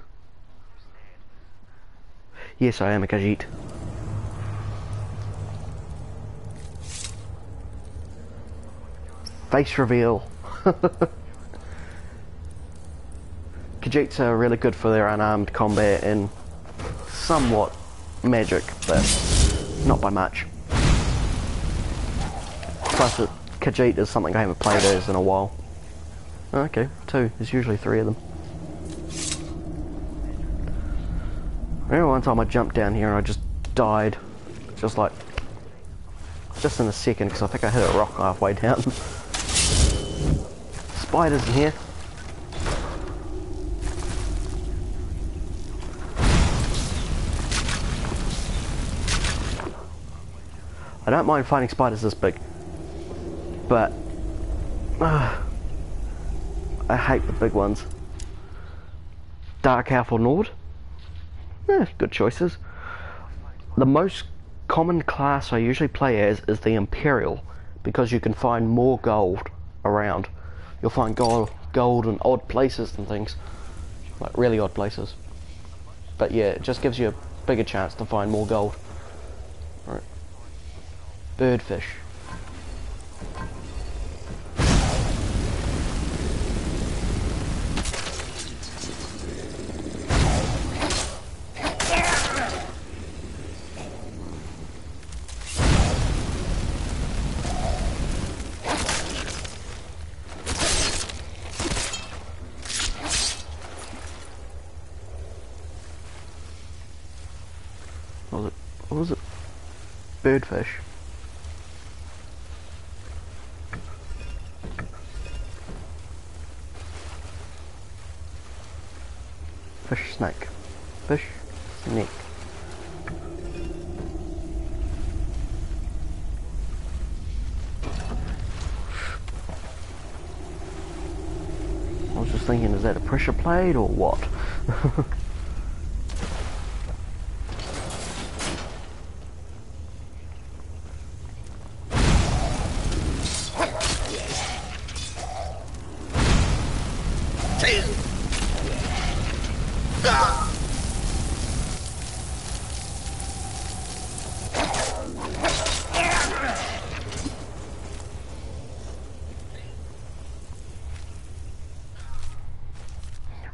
S1: Yes, I am a Khajiit. Face reveal. Khajiits are really good for their unarmed combat and somewhat magic, but not by much. Plus, Khajiit is something I haven't played as in a while. Okay, 2. There's usually 3 of them. I remember one time I jumped down here and I just died. Just in a second, because I think I hit a rock halfway down. Spiders in here. I don't mind fighting spiders this big, but I hate the big ones. Dark Elf or Nord? Good choices. The most common class I usually play as is the Imperial, because you can find more gold around. You'll find gold in odd places and things. Like really odd places. But yeah, it just gives you a bigger chance to find more gold. Right. Birdfish. What was it? Birdfish. Fish snake. Fish snake. I was just thinking, is that a pressure plate or what?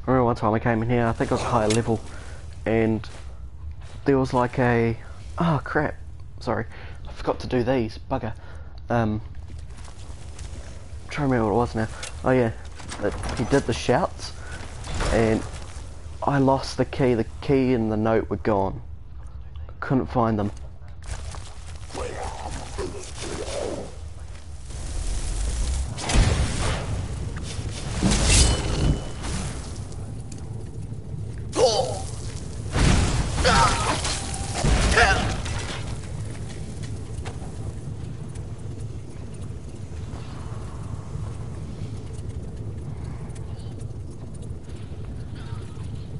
S1: I remember one time I came in here, I think I was higher level, and there was like a... Oh crap, sorry, I forgot to do these, bugger. I'm trying to remember what it was now. Oh yeah, he did the shouts, and I lost the key and the note were gone. I couldn't find them.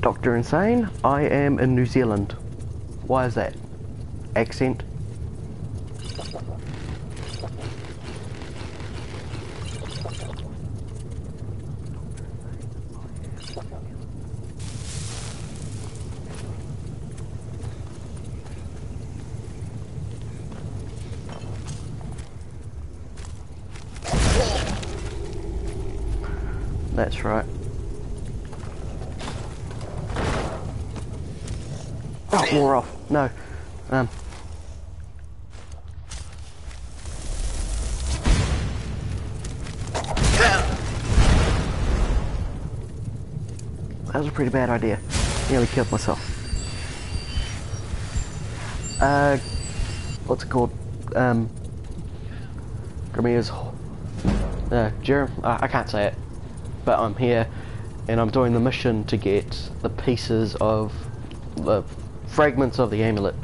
S1: Dr. Insane, I am in New Zealand. Why is that? Accent? That's right. Oh, more off. No. That was a pretty bad idea. Nearly killed myself. What's it called? Grimia's... I can't say it. But I'm here, and I'm doing the mission to get the pieces of... the fragments of the amulet.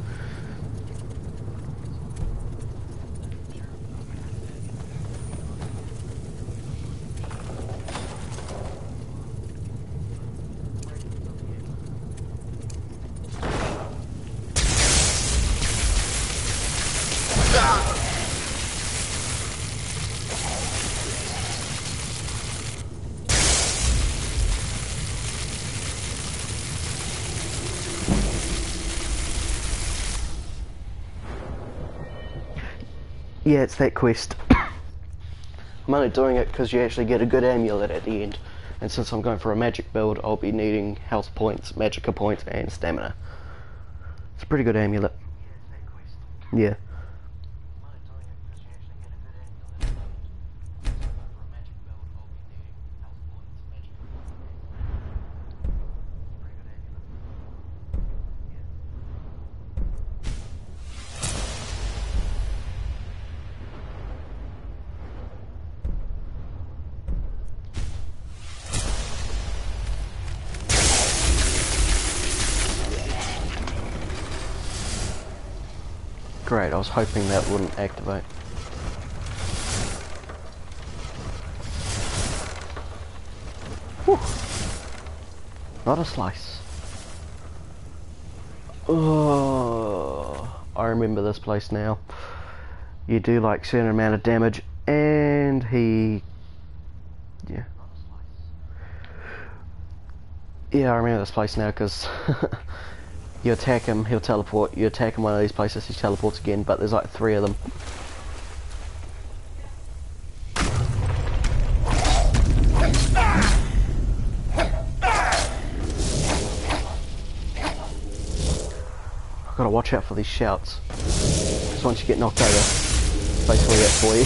S1: Yeah, it's that quest. I'm only doing it because you actually get a good amulet at the end. And since I'm going for a magic build, I'll be needing health points, magicka points, and stamina. It's a pretty good amulet. Yeah. Great, I was hoping that wouldn't activate. Not a slice. Oh, I remember this place now. You do like certain amount of damage, and yeah. Yeah, I remember this place now because you attack him, he'll teleport. You attack him one of these places, he teleports again. But there's like 3 of them. Gotta watch out for these shouts, because once you get knocked over, it's basically it for you.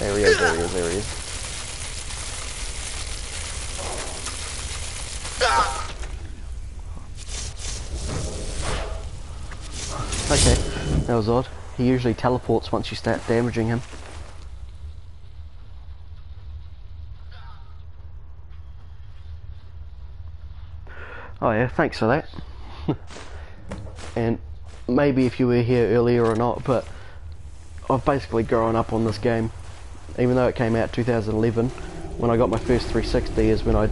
S1: There he is, there he is, there he is. Okay, that was odd. He usually teleports once you start damaging him. Oh yeah, thanks for that. And maybe if you were here earlier or not, but I've basically grown up on this game. Even though it came out 2011, when I got my first 360 is when I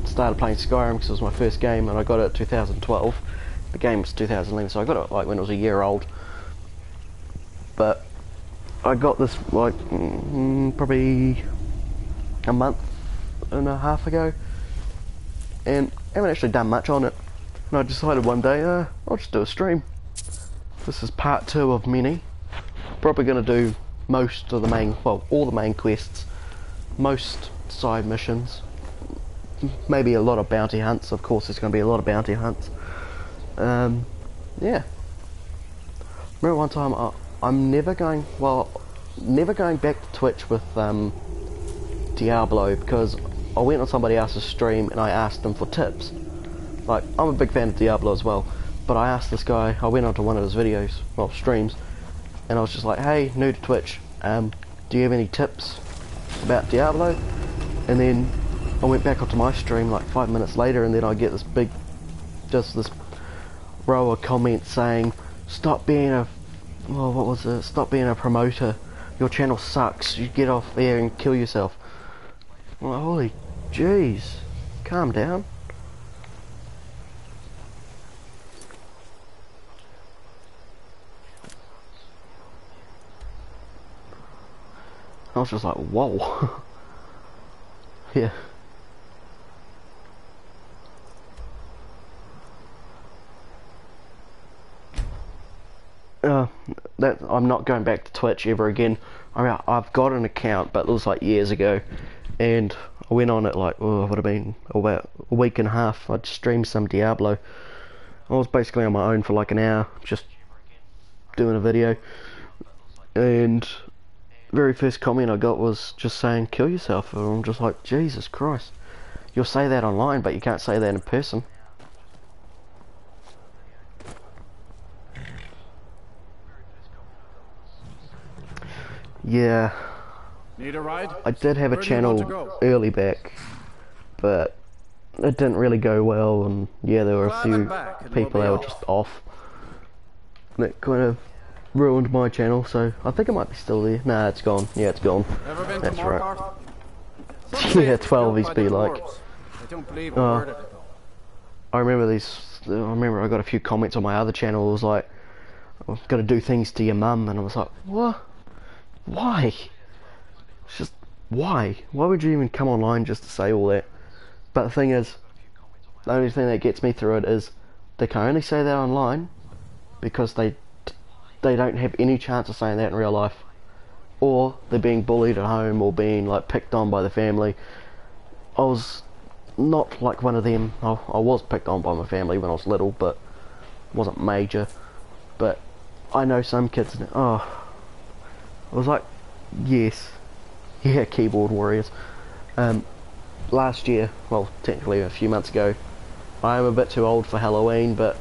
S1: started playing Skyrim, because it was my first game, and I got it 2012. The game was 2011, so I got it like when it was a year old. But I got this like probably a month and a half ago, and I haven't actually done much on it. And I decided one day, I'll just do a stream. This is part 2 of many. Probably going to do most of the main, well, all the main quests, most side missions, maybe a lot of bounty hunts. Of course, there's going to be a lot of bounty hunts. Yeah. Remember one time, I'm never going back to Twitch with Diablo, because I went on somebody else's stream and I asked them for tips. Like, I'm a big fan of Diablo as well, but I asked this guy, I went onto one of his videos, well, streams, and I was just like, hey, new to Twitch, do you have any tips about Diablo? And then I went back onto my stream like 5 minutes later, and then I get this big, just this row of comments saying, stop being a, well, what was it, stop being a promoter, your channel sucks, you get off there and kill yourself. I'm like, holy jeez, calm down. I was just like, whoa. Yeah. That I'm not going back to Twitch ever again. I mean, I've got an account, but it was like years ago, and I went on it like, oh, it would have been about a week and a half. I'd streamed some Diablo. I was basically on my own for like an hour, just doing a video, and very first comment I got was just saying kill yourself, and I'm just like, Jesus Christ, you'll say that online but you can't say that in person. Yeah,
S13: need a ride?
S1: I did have a channel early back, but it didn't really go well, and yeah, there were a few people that were just off. That kind of ruined my channel, so I think it might be still there. Nah, it's gone. Yeah, it's gone. That's right. Yeah, 12's be like. I remember these. I remember I got a few comments on my other channel. It was like, I've got to do things to your mum, and I was like, what? Why? It's just, why? Why would you even come online just to say all that? But the thing is, the only thing that gets me through it is they can only say that online because they don't have any chance of saying that in real life, or they're being bullied at home, or being like picked on by the family. I was not like one of them. I was picked on by my family when I was little, but it wasn't major. But I know some kids. Oh, I was like, yes, yeah, keyboard warriors. Last year, well, technically a few months ago, I am a bit too old for Halloween, but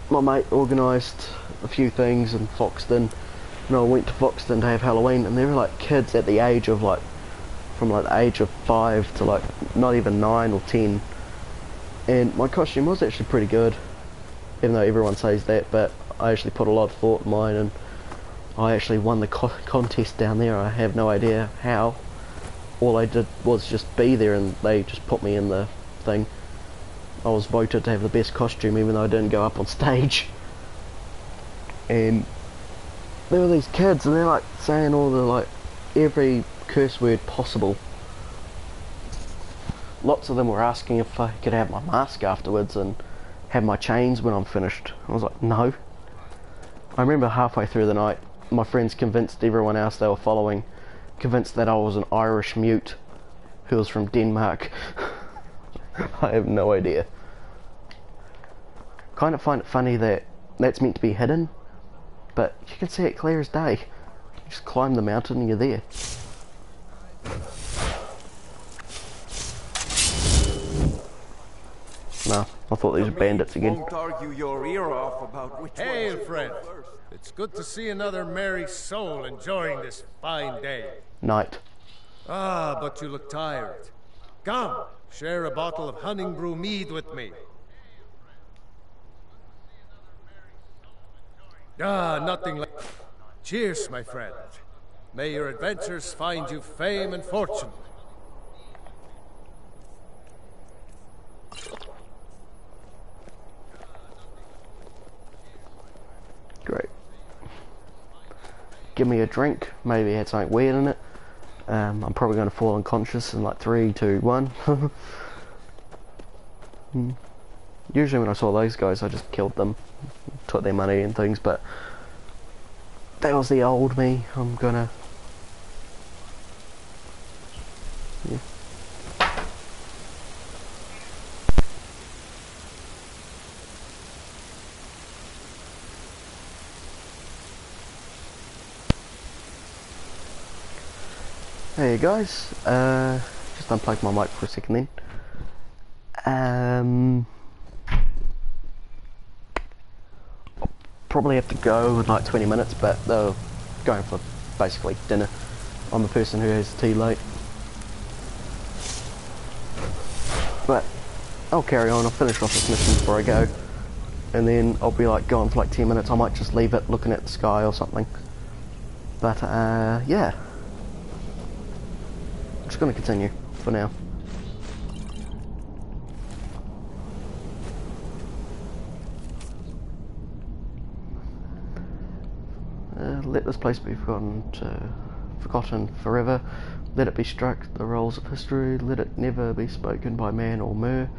S1: my mate organised a few things in Foxton, and I went to Foxton to have Halloween, and there were like kids at the age of like, from like the age of 5 to like not even 9 or 10, and my costume was actually pretty good, even though everyone says that, but I actually put a lot of thought in mine, and I actually won the contest down there. I have no idea how. All I did was just be there, and they just put me in the thing. I was voted to have the best costume even though I didn't go up on stage. And there were these kids and they're like saying all the like every curse word possible. Lots of them were asking if I could have my mask afterwards and have my chains when I'm finished. I was like, no. I remember halfway through the night, my friends convinced everyone else they were following, convinced that I was an Irish mute who was from Denmark. I have no idea. Kind of find it funny that that's meant to be hidden, but you can see it clear as day. You just climb the mountain and you're there. No, I thought these were bandits again.
S16: Won't argue your ear off about which
S17: Hail, friend. It's good to see another merry soul enjoying this fine day.
S1: Night.
S17: Ah, but you look tired. Come, share a bottle of Hunting Brew mead with me. Ah, nothing like... Cheers, my friend. May your adventures find you fame and fortune.
S1: Great. Give me a drink. Maybe it had something weird in it. I'm probably going to fall unconscious in like 3, 2, 1. Usually when I saw those guys I just killed them, took their money and things, but that was the old me. I'm gonna... Yeah. Hey guys, just unplugged my mic for a second then. I'll probably have to go in like 20 minutes, but they're going for basically dinner. I'm the person who has tea late. But I'll carry on, I'll finish off this mission before I go. And then I'll be like gone for like 10 minutes, I might just leave it looking at the sky or something. But yeah. I'm just going to continue for now. Let this place be forgotten forever. Let it be struck the rolls of history. Let it never be spoken by man or mer.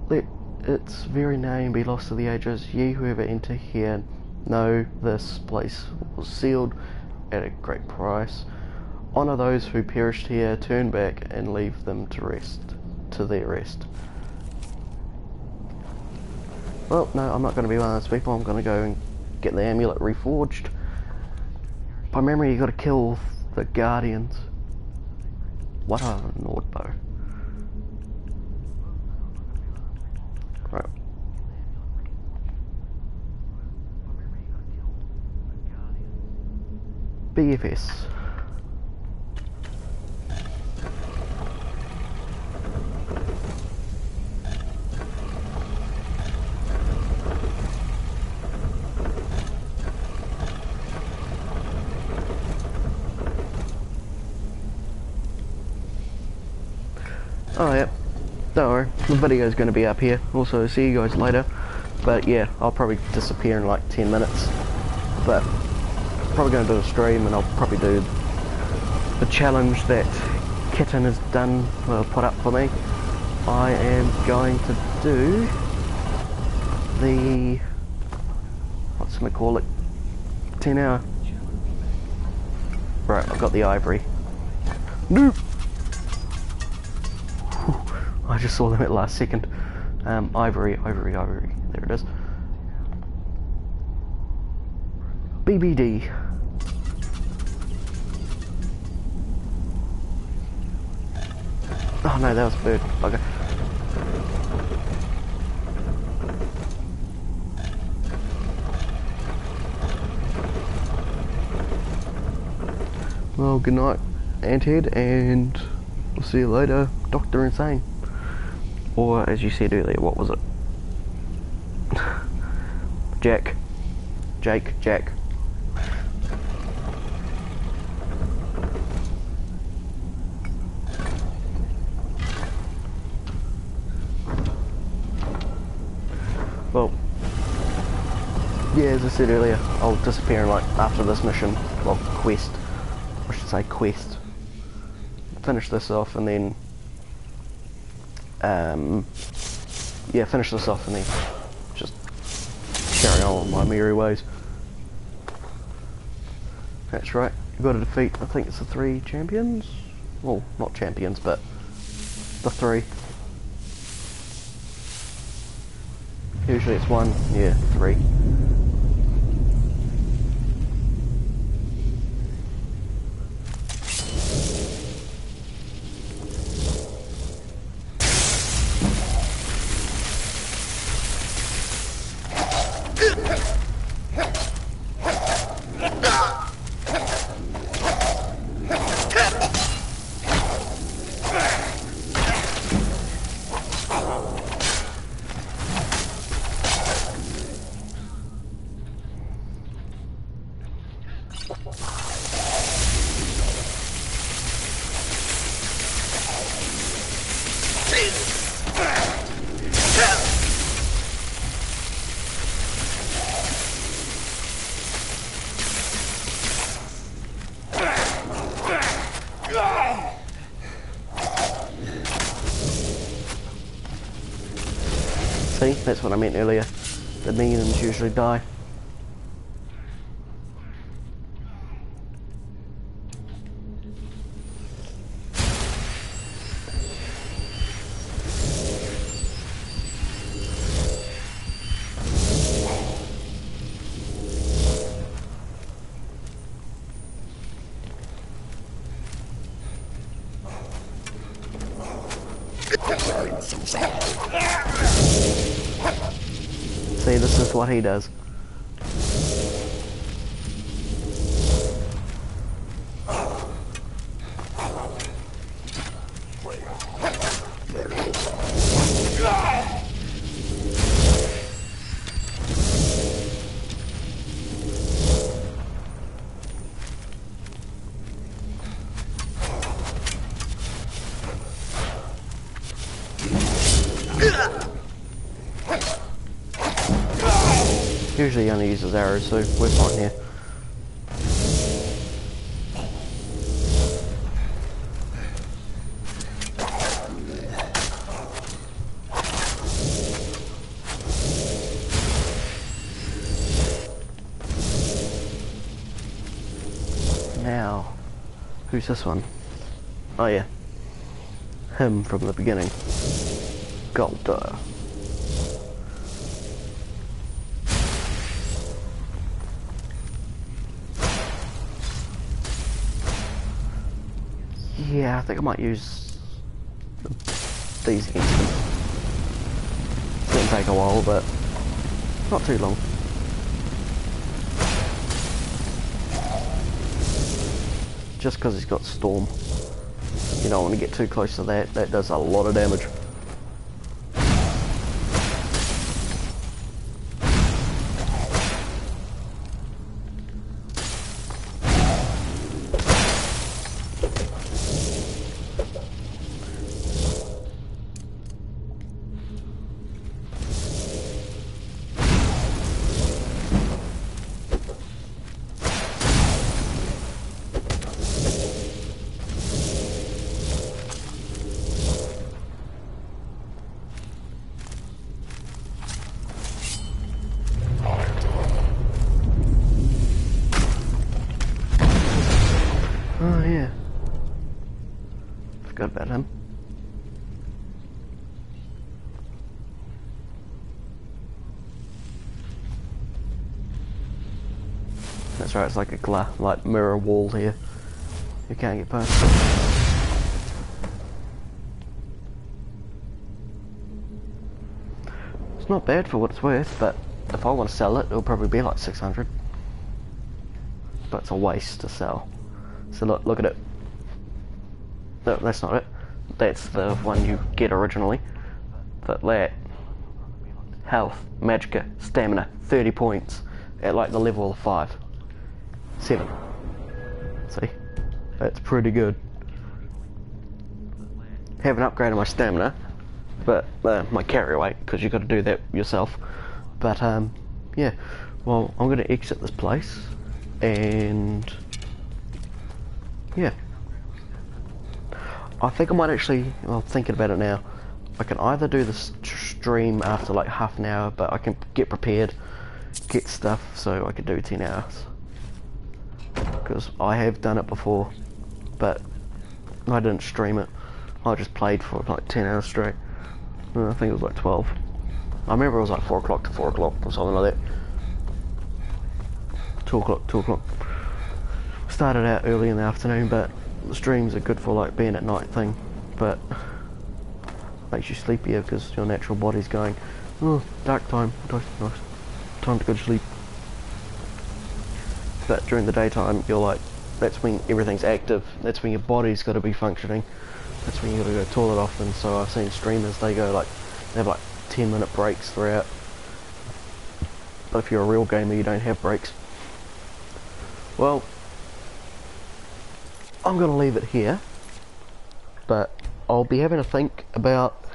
S1: Let its very name be lost to the ages. Ye who ever enter here know this place was sealed at a great price. Honour those who perished here, turn back and leave them to rest, to their rest. Well, no, I'm not going to be one of those people. I'm going to go and get the amulet reforged. By memory, you got to kill the guardians. What a Nordbow. Right. BFS. Oh yeah, don't worry, the video's going to be up here, also see you guys later, but yeah, I'll probably disappear in like 10 minutes, but probably going to do a stream and I'll probably do the challenge that Kitten has done, put up for me. I am going to do the, what's going to call it, 10 hour, right, I've got the ivory. Nope! I just saw them at last second. Ivory, there it is. BBD. Oh no, that was a bird. Bugger. Well, good night, Anthead, and we'll see you later, Dr. Insane. Or, as you said earlier, what was it? Jack. Well, yeah, as I said earlier, I'll disappear like after this mission, well, quest, I should say quest. Finish this off and then, yeah, finish this off and then just carry on with my merry ways. That's right, you've got to defeat, I think it's the 3 champions? Well, not champions, but the 3. Usually it's 1, yeah, 3. See, that's what I meant earlier. The minions usually die. See, this is what he does. Usually he only uses arrows, so we're fine here. Now, who's this one? Oh yeah, him from the beginning. Golda. Yeah, I think I might use these against him. It's gonna take a while, but not too long. Just because he's got Storm. You don't want to get too close to that, that does a lot of damage. Oh yeah, forgot about him. That's right, it's like a like mirror wall here. You can't get past it. It's not bad for what it's worth, but if I want to sell it, it'll probably be like 600. But it's a waste to sell. So look at it. No, that's not it. That's the one you get originally. But that, health, magicka, stamina, 30 points at like the level of 5. 7. See? That's pretty good. Haven't upgraded my stamina, but my carry weight, because you've got to do that yourself. But yeah, well, I'm going to exit this place, and yeah, I think I might actually, well, thinking about it now, I can either do this stream after like half an hour, but I can get prepared, get stuff, so I can do 10 hours. Because I have done it before, but I didn't stream it. I just played for like 10 hours straight. I think it was like 12. I remember it was like 4 o'clock to 4 o'clock or something like that. 2 o'clock, 2 o'clock. Started out early in the afternoon, but the streams are good for like being at night thing, but makes you sleepier because your natural body's going, oh, dark time, nice, time to go to sleep. But during the daytime, you're like, that's when everything's active, that's when your body's got to be functioning, that's when you got to go to the toilet often. So I've seen streamers, they have like 10-minute breaks throughout, but if you're a real gamer, you don't have breaks. Well, I'm going to leave it here, but I'll be having a think about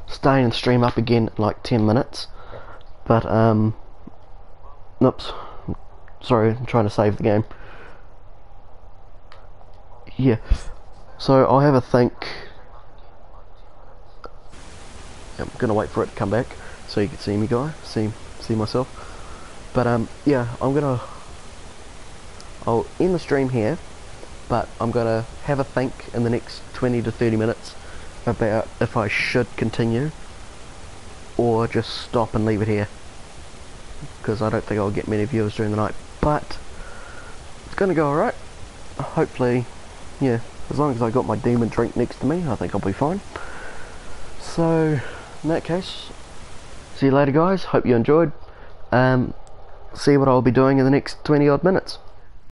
S1: staying and stream up again in like 10 minutes, but oops, sorry, I'm trying to save the game. Yeah, so I'll have a think. I'm gonna wait for it to come back so you can see me, see myself. But yeah, I'll end the stream here, but I'm gonna have a think in the next 20 to 30 minutes about if I should continue or just stop and leave it here, because I don't think I'll get many viewers during the night, but it's gonna go alright. Hopefully, yeah, as long as I got my demon drink next to me, I think I'll be fine. So in that case, see you later guys, hope you enjoyed. See what I'll be doing in the next 20 odd minutes.